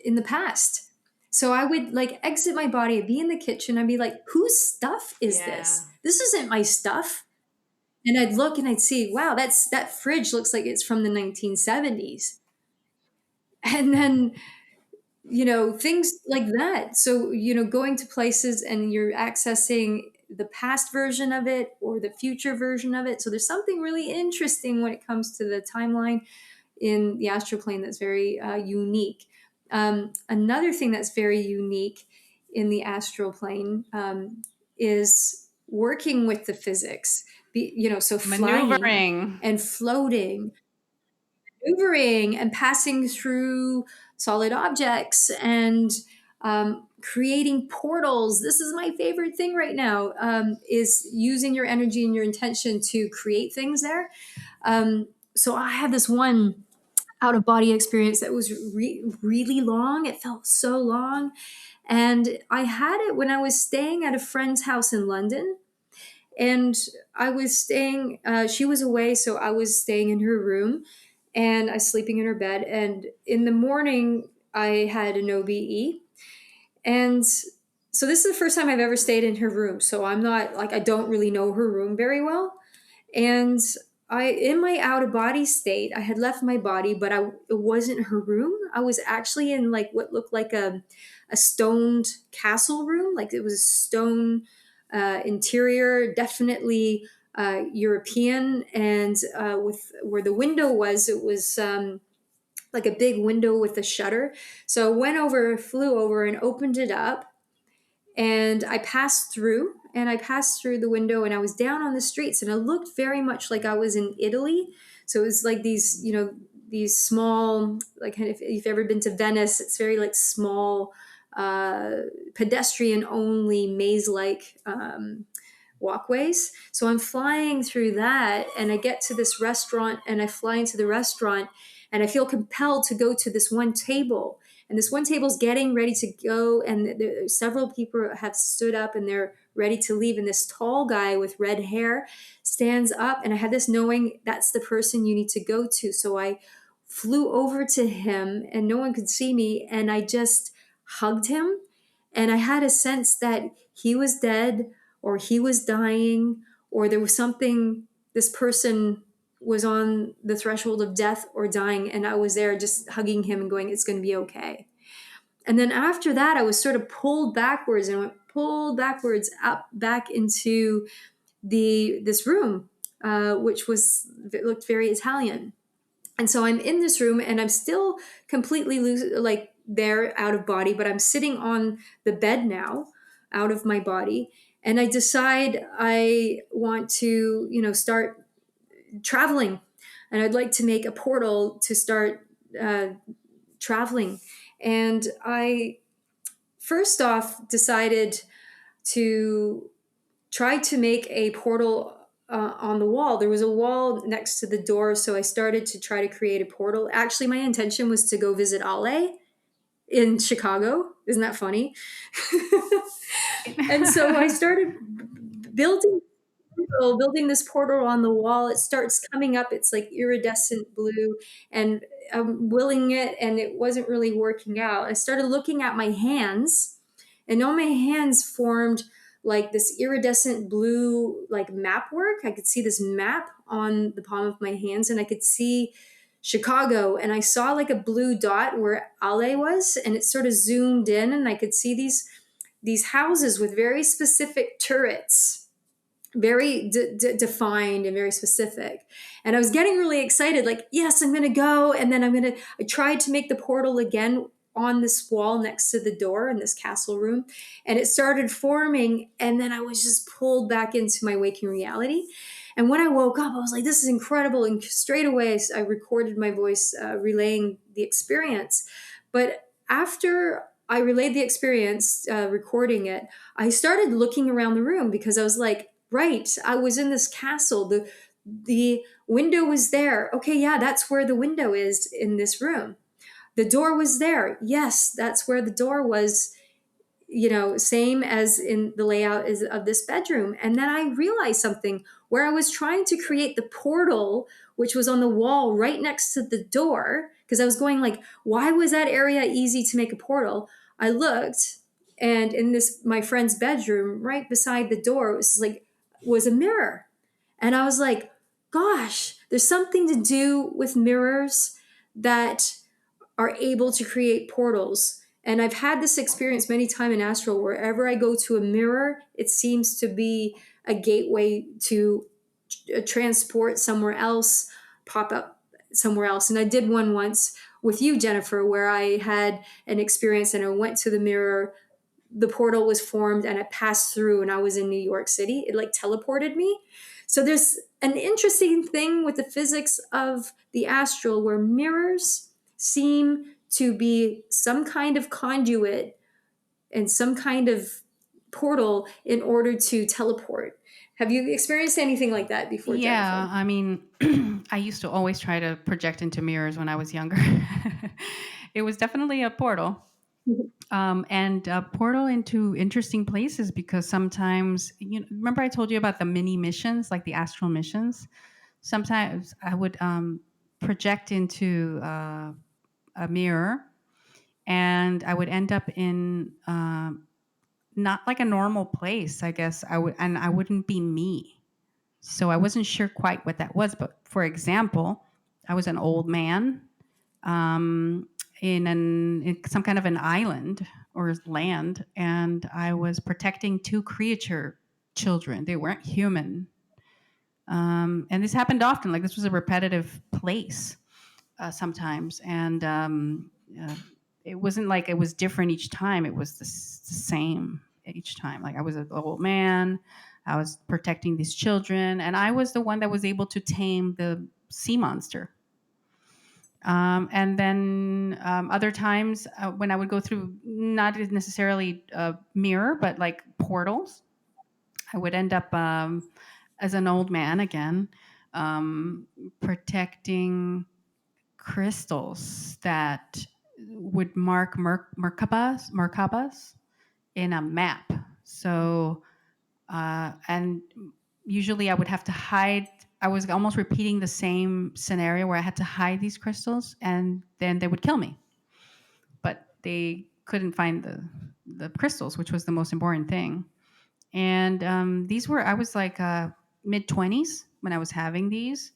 in the past. So I would like exit my body, I'd be in the kitchen, I'd be like, "Whose stuff is Yeah. this? This isn't my stuff." And I'd look and I'd see, "Wow, that fridge looks like it's from the 1970s." And then things like that. So going to places and you're accessing the past version of it or the future version of it. So there's something really interesting when it comes to the timeline in the astral plane that's very unique. Another thing that's very unique in the astral plane is working with the physics. So flying Maneuvering. and floating, maneuvering and passing through solid objects and creating portals. This is my favorite thing right now, is using your energy and your intention to create things there. So I had this one out of body experience that was really long. It felt so long. And I had it when I was staying at a friend's house in London. And I was staying, she was away, so I was staying in her room and I was sleeping in her bed. And in the morning, I had an OBE. And so this is the first time I've ever stayed in her room. So I'm not like, I don't really know her room very well. And in my out of body state, I had left my body, but it wasn't her room. I was actually in like what looked like a stoned castle room. Like it was a stone interior, definitely European. And with where the window was, it was like a big window with a shutter. So I went over, flew over, and opened it up, and I passed through the window, and I was down on the streets, and it looked very much like I was in Italy. So it was like these small, like if you've ever been to Venice, it's very like small, pedestrian only maze like walkways. So I'm flying through that, and I get to this restaurant, and I fly into the restaurant, and I feel compelled to go to this one table. And this one table's getting ready to go, and several people have stood up and they're ready to leave. And this tall guy with red hair stands up, and I had this knowing that's the person you need to go to. So I flew over to him, and no one could see me, and I just hugged him. And I had a sense that he was dead, or he was dying, or there was something, this person was on the threshold of death or dying, and I was there just hugging him and going, "It's going to be okay." And then after that, I was sort of pulled backwards and went pulled backwards up back into this room, which looked very Italian. And so I'm in this room, and I'm still completely like there out of body, but I'm sitting on the bed now, out of my body, and I decide I want to start traveling, and I'd like to make a portal to start traveling. And I first off decided to try to make a portal on the wall. There was a wall next to the door, so I started to try to create a portal. Actually, my intention was to go visit Ale in Chicago. Isn't that funny? And so I started building this portal on the wall. It starts coming up. It's like iridescent blue, and I'm willing it, and it wasn't really working out. I started looking at my hands, and on my hands formed like this iridescent blue like map work. I could see this map on the palm of my hands, and I could see Chicago, and I saw like a blue dot where Ale was, and it sort of zoomed in, and I could see these houses with very specific turrets, very defined and very specific. And I was getting really excited, like, yes, I'm going to go. And then I tried to make the portal again, on this wall next to the door in this castle room, and it started forming, and then I was just pulled back into my waking reality. And when I woke up, I was like, this is incredible. And straight away, I recorded my voice relaying the experience. But after I relayed the experience, recording it, I started looking around the room because I was like, right, I was in this castle. The window was there. Okay, yeah, that's where the window is in this room. The door was there. Yes, that's where the door was, same as in the layout is of this bedroom. And then I realized something where I was trying to create the portal, which was on the wall right next to the door, because I was going like, why was that area easy to make a portal? I looked, and in this my friend's bedroom, right beside the door, was a mirror. And I was like, gosh, there's something to do with mirrors that are able to create portals. And I've had this experience many times in Astral. Wherever I go to a mirror, it seems to be a gateway to transport somewhere else, pop up somewhere else. And I did one once with you, Jennifer, where I had an experience and I went to the mirror, the portal was formed, and I passed through, and I was in New York City. It like teleported me. So there's an interesting thing with the physics of the astral where mirrors seem to be some kind of conduit and some kind of portal in order to teleport. Have you experienced anything like that before, Yeah, Jennifer? I mean, I used to always try to project into mirrors when I was younger. It was definitely a portal. And a portal into interesting places because sometimes, remember I told you about the mini missions, like the astral missions? Sometimes I would project into a mirror and I would end up in not like a normal place, I guess. And I wouldn't be me. So I wasn't sure quite what that was. But for example, I was an old man um, in some kind of an island or land, and I was protecting two creature children. They weren't human, and this happened often. Like this was a repetitive place sometimes, and uh, it wasn't like it was different each time. It was the same each time. Like I was an old man. I was protecting these children, and I was the one that was able to tame the sea monster. And then other times when I would go through not necessarily a mirror, but like portals, I would end up as an old man again, um, protecting crystals that would mark Merkabas in a map. So, and usually I would have to hide. I was almost repeating the same scenario where I had to hide these crystals, and then they would kill me. But they couldn't find the crystals, which was the most important thing. And these were I was like mid-20s when I was having these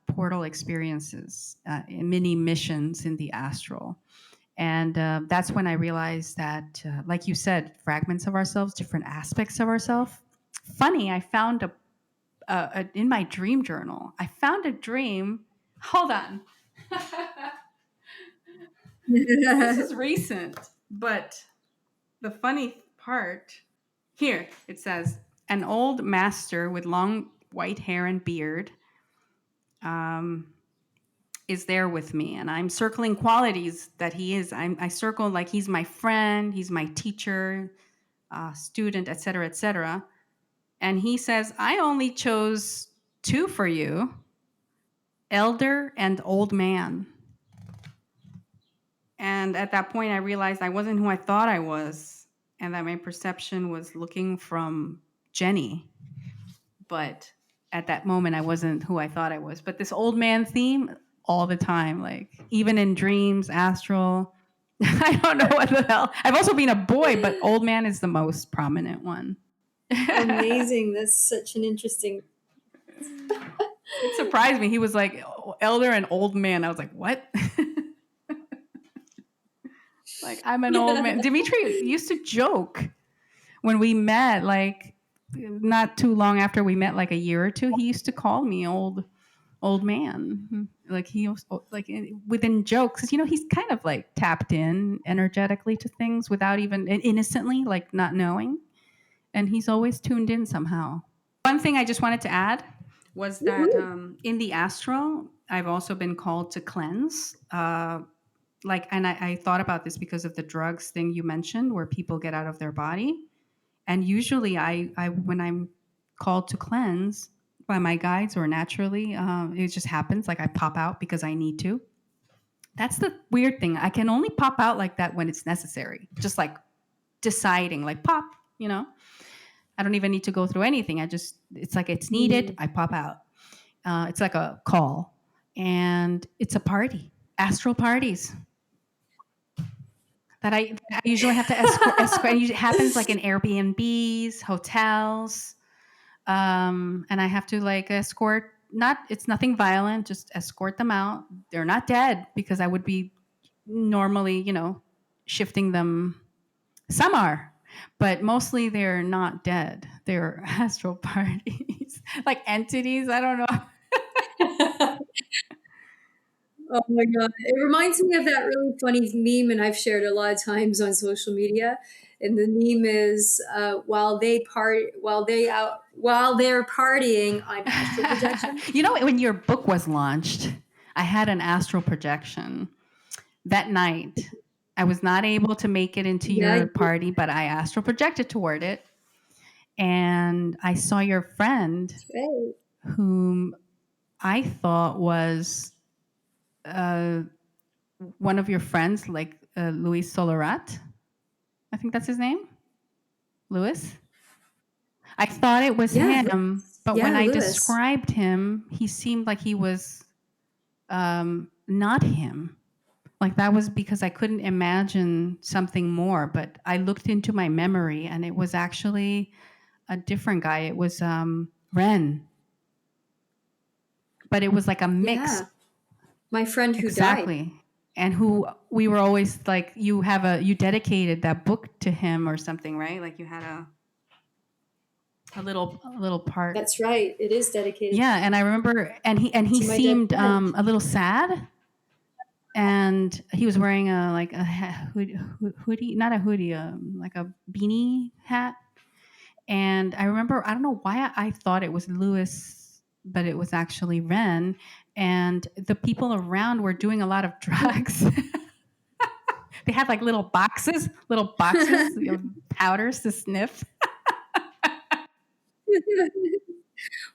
portal experiences, mini missions in the astral. And that's when I realized that, like you said, fragments of ourselves, different aspects of ourselves. Funny, I found in my dream journal, I found a dream. Hold on. This is recent, but the funny part here it says an old master with long white hair and beard um, is there with me, and I'm circling qualities that he is. I circle like he's my friend, he's my teacher, student, etc., etc. And he says, I only chose two for you, elder and old man. And at that point, I realized I wasn't who I thought I was, and that my perception was looking from Jenny. But at that moment, I wasn't who I thought I was. But this old man theme, all the time, like even in dreams, astral. I don't know what the hell. I've also been a boy, but old man is the most prominent one. Amazing. That's such an interesting. It surprised me. He was like elder and old man. I was like, what? Like I'm an old man. Dimitri used to joke when we met, like not too long after we met, like a year or two. He used to call me old. old man. Like he was like within jokes, 'cause, he's kind of like tapped in energetically to things without even innocently, like not knowing. And he's always tuned in somehow. One thing I just wanted to add was that Woohoo. in the astral, I've also been called to cleanse. And I thought about this because of the drugs thing you mentioned, where people get out of their body. And usually, I when I'm called to cleanse by my guides or naturally, it just happens. Like I pop out because I need to. That's the weird thing. I can only pop out like that when it's necessary. Just like deciding, like pop. You know, I don't even need to go through anything. It's like it's needed. Mm. I pop out. It's like a call, and it's a party. Astral parties that I usually have to escort. It happens like in Airbnbs, hotels, and I have to like escort. Not it's nothing violent. Just escort them out. They're not dead because I would be normally, shifting them. Some are, but mostly they're not dead. They're astral parties, like entities. I don't know. Oh my God. It reminds me of that really funny meme, and I've shared a lot of times on social media. And the meme is while they're partying, I'm astral projection. When your book was launched, I had an astral projection that night. I was not able to make it into Yeah, your party, but I astral projected toward it. And I saw your friend, right. whom I thought was uh, one of your friends, like Luis Solorat. I think that's his name, Louis. I thought it was Yeah, him, but when yeah, I Lewis. described him, he seemed like he was not him. Like that was because I couldn't imagine something more. But I looked into my memory, and it was actually a different guy. It was Ren, but it was like a mix. Yeah, my friend who died. Exactly. And who we were always like, you dedicated that book to him or something, right? Like you had a little part. That's right. It is dedicated Yeah, and I remember, and he to my dead seemed friend. a little sad, and he was wearing a hoodie, not a hoodie, like a beanie hat. And I remember, I don't know why I thought it was Lewis, but it was actually Ren. And the people around were doing a lot of drugs. They had like little boxes of powders to sniff.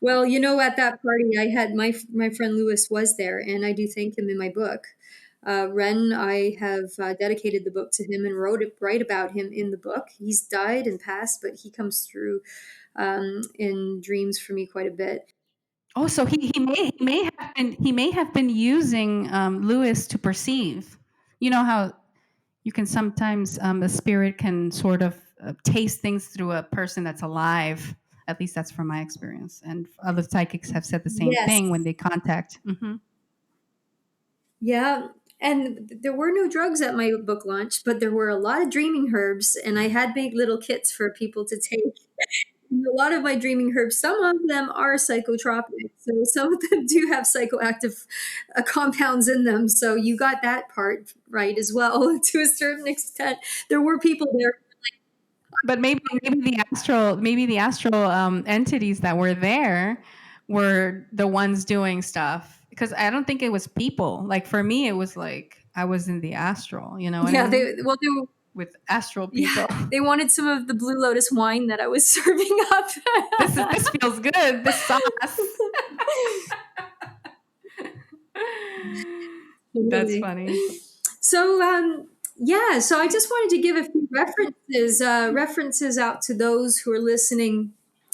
Well, at that party, I had my friend Lewis was there, and I do thank him in my book. Ren, I have dedicated the book to him and write about him in the book. He's died and passed, but he comes through in dreams for me quite a bit. Oh, so he may have been using Lewis to perceive. You know how you can sometimes the spirit can sort of taste things through a person that's alive. At least that's from my experience, and other psychics have said the same thing when Yes, they contact. yeah. And there were no drugs at my book launch, but there were a lot of dreaming herbs, and I had made little kits for people to take. A lot of my dreaming herbs, some of them are psychotropic. So some of them do have psychoactive compounds in them. So you got that part right as well to a certain extent. There were people there. But maybe the astral entities that were there were the ones doing stuff, because I don't think it was people. Like for me, it was like I was in the astral. You know what I Yeah, mean? they were, With astral yeah, people. they wanted some of the Blue Lotus wine that I was serving up. This feels good. This sauce. That's Totally. funny. So, yeah, so I just wanted to give a few references out to those who are listening,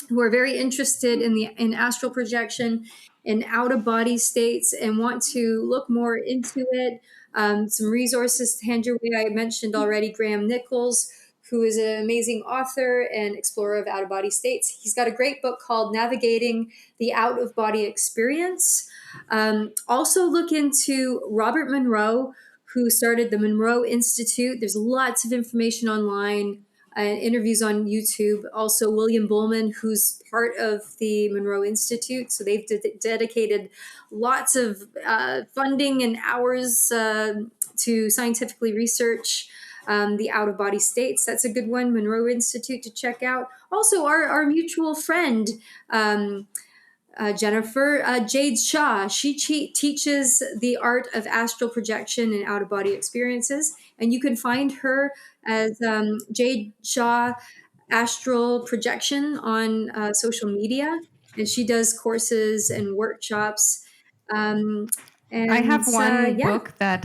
who are very interested in astral projection and out of body states and want to look more into it. Some resources to hand your way. I mentioned already Graham Nichols, who is an amazing author and explorer of out of body states. He's got a great book called Navigating the Out of Body Experience. Also, look into Robert Monroe, who started the Monroe Institute. There's lots of information online and interviews on YouTube. Also, William Bullman, who's part of the Monroe Institute. So they've dedicated lots of funding and hours to scientifically research the out of body states. That's a good one, Monroe Institute, to check out. Also, our mutual friend, Jennifer, Jade Shaw. She teaches the art of astral projection and out of body experiences. And you can find her as Jade Shaw Astral Projection on social media. And she does courses and workshops. Um, I and have one yeah, book that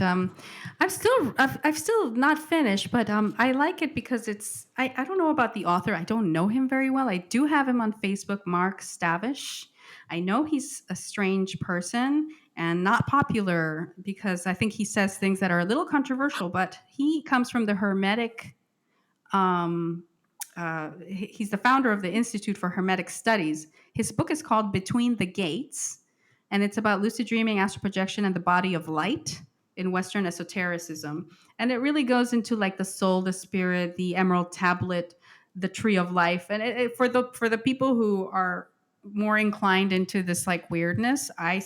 I've still not finished, but I like it because I don't know about the author. I don't know him very well. I do have him on Facebook, Mark Stavish. I know he's a strange person and not popular because I think he says things that are a little controversial, but he comes from the Hermetic he's the founder of the Institute for Hermetic Studies. His book is called Between the Gates, and it's about lucid dreaming, astral projection, and the body of light in Western esotericism. And it really goes into like the soul, the spirit, the emerald tablet, the tree of life. And for the people who are more inclined into this like weirdness, I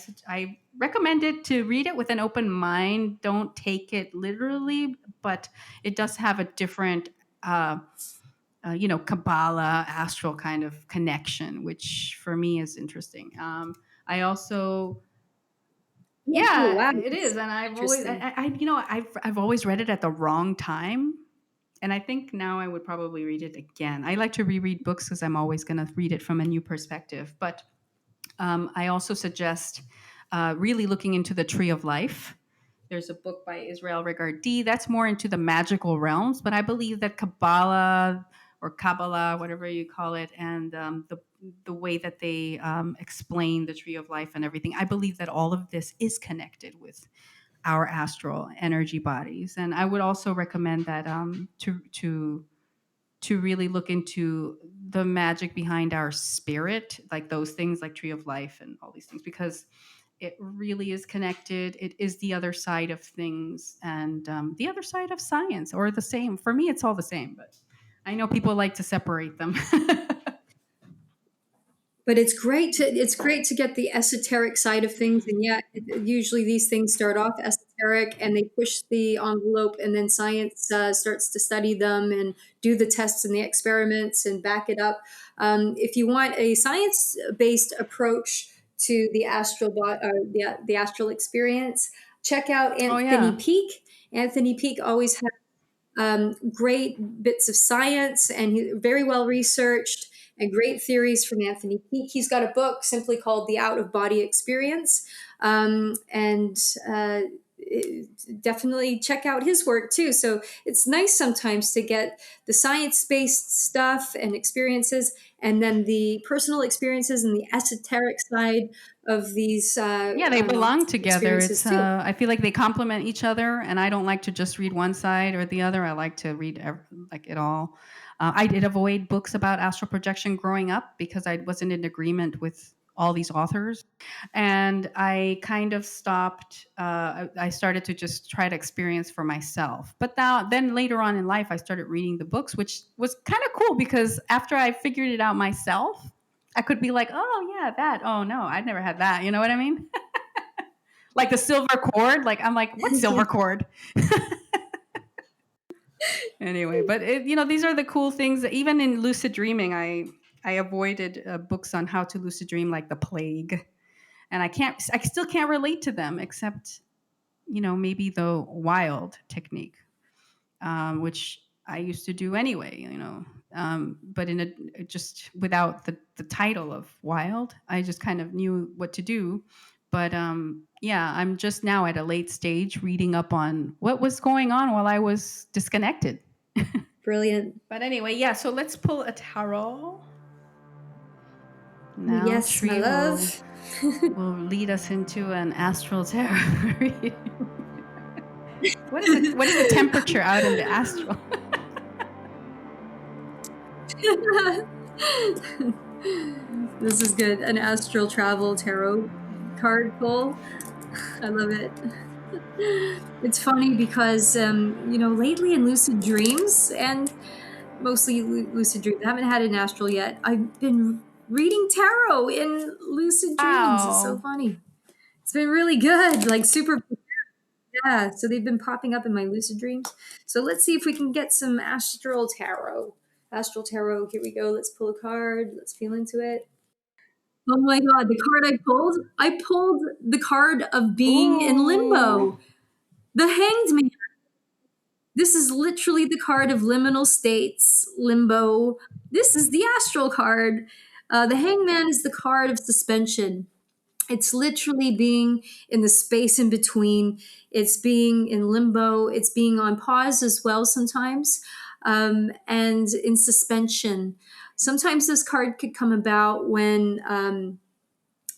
recommend it to read it with an open mind. Don't take it literally, but it does have a different Kabbalah, astral kind of connection, which for me is interesting. I also, oh, yeah, wow, it is, that's and interesting. I've always read it at the wrong time, and I think now I would probably read it again. I like to reread books because I'm always going to read it from a new perspective. But I also suggest really looking into the Tree of Life. There's a book by Israel Regardie that's more into the magical realms, but I believe that Kabbalah or Kabbalah, whatever you call it, and the way that they explain the Tree of Life and everything, I believe that all of this is connected with our astral energy bodies. And I would also recommend that to really look into the magic behind our spirit, like those things like Tree of Life and all these things, because it really is connected. It is the other side of things and the other side of science, or the same. For me, it's all the same, but I know people like to separate them. But it's great to get the esoteric side of things, and yet usually these things start off esoteric and they push the envelope, and then science starts to study them and do the tests and the experiments and back it up. If you want a science-based approach to the astral experience, check out Oh Anthony yeah. Peake. Anthony Peake always has great bits of science, and very well researched, and great theories from Anthony Peake. He's got a book simply called The Out of Body Experience. And definitely check out his work too. So it's nice sometimes to get the science based stuff and experiences, and then the personal experiences and the esoteric side of these Yeah, they belong together. experiences It's too. I feel like they complement each other, and I don't like to just read one side or the other. I like to read like it all. I did avoid books about astral projection growing up because I wasn't in agreement with all these authors, and I kind of stopped. I started to just try to experience for myself. But then later on in life, I started reading the books, which was kind of cool because after I figured it out myself, I could be like, oh yeah, that. Oh no, I'd never had that. You know what I mean? Like the silver cord. Like I'm like, what silver cord? Anyway, but these are the cool things. Even in lucid dreaming, I avoided books on how to lucid dream like the plague, and I still can't relate to them except maybe the wild technique, which I used to do anyway, but in a just without the title of wild, I just kind of knew what to do. But yeah, I'm just now at a late stage reading up on what was going on while I was disconnected. Brilliant. But anyway, yeah, so let's pull a tarot. Now Yes, my Tree love. will lead us into an astral tarot reading. What is the temperature out in the astral? This is good. An astral travel tarot card pull. I love it. It's funny because, lately in lucid dreams, and mostly lucid dreams. I haven't had an astral yet. I've been reading tarot in lucid dreams. It's so Wow. funny. It's been really good, like super. Yeah, so they've been popping up in my lucid dreams. So let's see if we can get some astral tarot. Astral tarot, here we go. Let's pull a card. Let's feel into it. Oh my god, the card I pulled the card of being in Ooh. limbo. The Hanged Man. This is literally the card of liminal states, limbo. This is the astral card. The Hangman is the card of suspension. It's literally being in the space in between. It's being in limbo. It's being on pause as well sometimes, and in suspension. Sometimes this card could come about when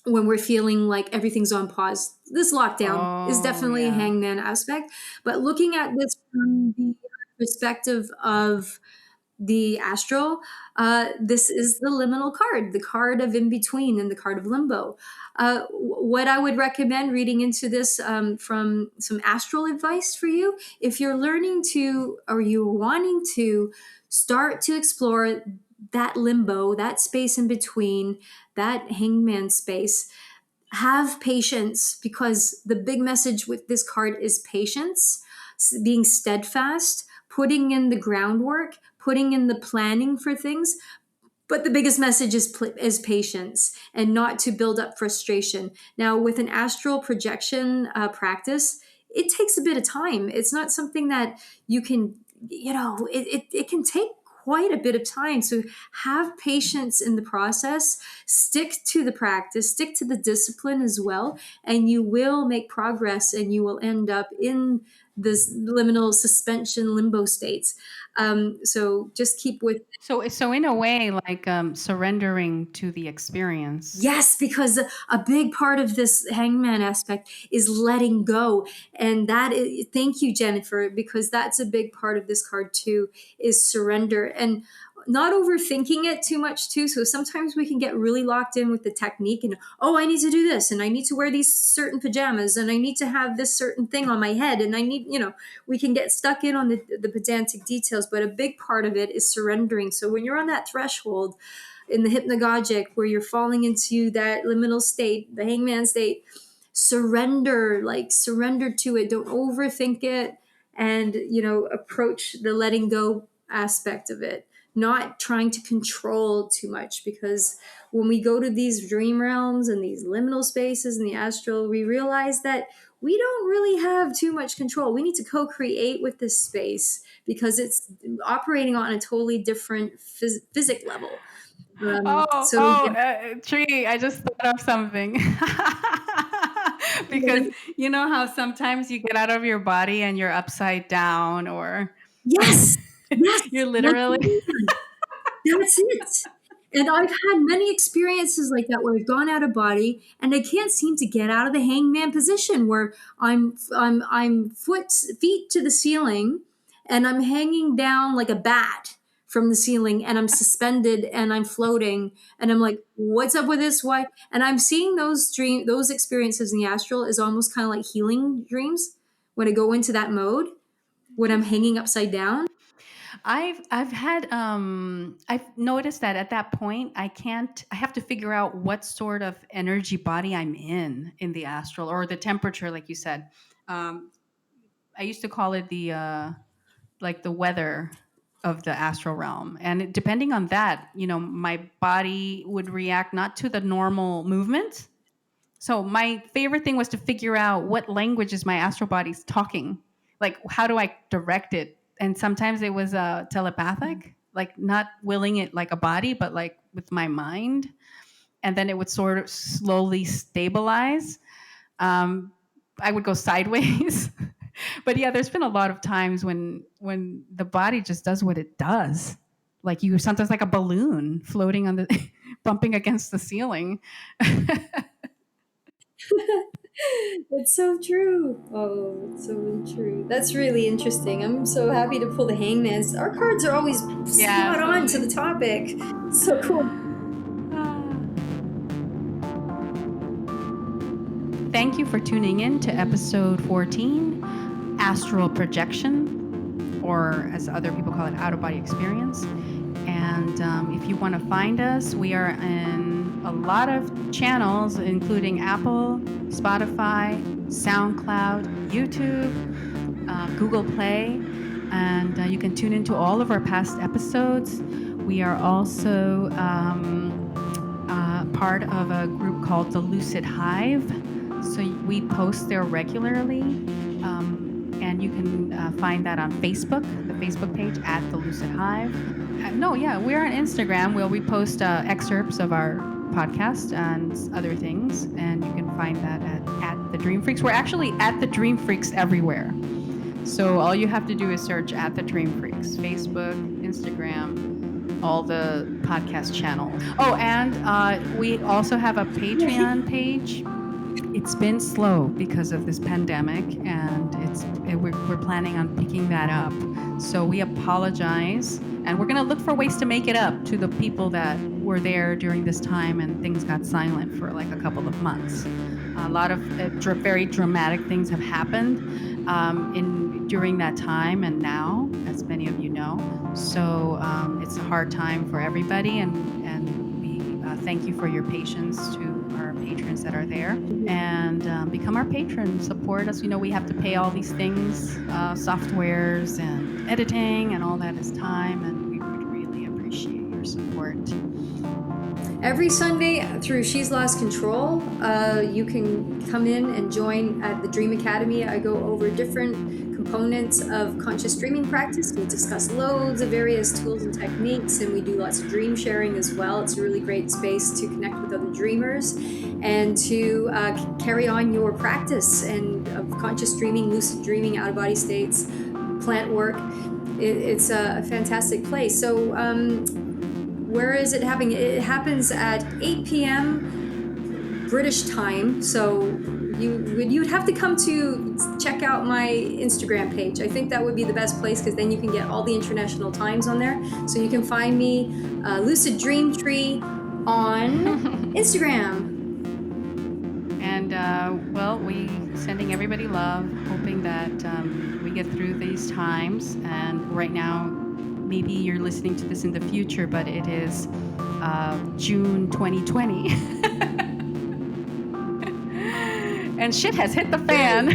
we're feeling like everything's on pause. This lockdown is Oh, definitely a yeah. hangman aspect, but looking at this from the perspective of the astral, this is the liminal card, the card of in between, and the card of limbo. What I would recommend reading into this, from some astral advice for you, if you're learning to, or you're wanting to start to explore that limbo, that space in between, that hangman space, have patience, because the big message with this card is patience, being steadfast, putting in the groundwork, putting in the planning for things. But the biggest message is patience, and not to build up frustration. Now, with an astral projection practice, it takes a bit of time. It's not something that you can, it can take quite a bit of time. So have patience in the process, stick to the practice, stick to the discipline as well, and you will make progress, and you will end up in this liminal suspension limbo states. So just keep with. So in a way, like surrendering to the experience. Yes, because a big part of this hangman aspect is letting go. And that is, thank you, Jennifer, because that's a big part of this card too, is surrender. And not overthinking it too much too. So sometimes we can get really locked in with the technique, and oh, I need to do this, and I need to wear these certain pajamas, and I need to have this certain thing on my head, and I need, we can get stuck in on the pedantic details, but a big part of it is surrendering. So when you're on that threshold in the hypnagogic, where you're falling into that liminal state, the hangman state, surrender, like surrender to it. Don't overthink it, and approach the letting go aspect of it, not trying to control too much, because when we go to these dream realms and these liminal spaces in the astral, we realize that we don't really have too much control. We need to co-create with this space, because it's operating on a totally different physic level. Oh, So oh, yeah. Tree, I just thought of something. Because you know how sometimes you get out of your body and you're upside down, or Yes, yes, you're like literally. that's it. And I've had many experiences like that, where I've gone out of body and I can't seem to get out of the hangman position, where I'm feet to the ceiling, and I'm hanging down like a bat from the ceiling, and I'm suspended and I'm floating, and I'm like, what's up with this? Why? And I'm seeing those experiences in the astral is almost kind of like healing dreams, when I go into that mode, when I'm hanging upside down. I've noticed that at that point I have to figure out what sort of energy body I'm in the astral, or the temperature, like you said. Um, I used to call it the like the weather of the astral realm, and depending on that, my body would react not to the normal movement. So my favorite thing was to figure out what language is my astral body's talking. Like, how do I direct it? And sometimes it was telepathic, like not willing it like a body, but like with my mind. And then it would sort of slowly stabilize. Um, I would go sideways. But yeah, there's been a lot of times when the body just does what it does. Like you sometimes like a balloon floating on the bumping against the ceiling. It's so true. Oh, it's so really true. That's really interesting. I'm so happy to pull the hangmans. Our cards are always Yeah, spot on to the totally. topic. So cool. Thank you for tuning in to episode 14, Astral Projection. or as other people call it, out-of-body experience. And if you want to find us, we are in a lot of channels, including Apple, Spotify, SoundCloud, YouTube, Google Play, and you can tune into all of our past episodes. We are also part of a group called the Lucid Hive, so we post there regularly, and you can find that on Facebook, the Facebook page at the Lucid Hive. No, yeah, we're on Instagram where we post excerpts of our podcast and other things, and you can find that at the Dream Freaks. We're actually at the Dream Freaks everywhere. So all you have to do is search at the Dream Freaks, Facebook, Instagram, all the podcast channels. Oh, and we also have a Patreon page. It's been slow because of this pandemic, and we're planning on picking that up. So we apologize, and we're going to look for ways to make it up to the people that were there during this time and things got silent for like a couple of months. A lot of very dramatic things have happened during that time and now, as many of you know. So it's a hard time for everybody, and we thank you for your patience to our patrons that are there, and become our patron. Support us. You know, we have to pay all these things, softwares and editing, and all that is time, and we would really appreciate your support. Every Sunday through She's Lost Control, you can come in and join at the Dream Academy. I go over different components of conscious dreaming practice. We discuss loads of various tools and techniques, and we do lots of dream sharing as well. It's a really great space to connect with other dreamers and to carry on your practice and of conscious dreaming, lucid dreaming, out-of-body states, plant work. It's a fantastic place. So where is it happening? It happens at 8 p.m. British time. So you'd have to come to check out my Instagram page. I think that would be the best place, because then you can get all the international times on there. So you can find me, Lucid Dream Tree, on Instagram. And well, we sending everybody love, hoping that we get through these times. And right now, maybe you're listening to this in the future, but it is June 2020. And shit has hit the fan.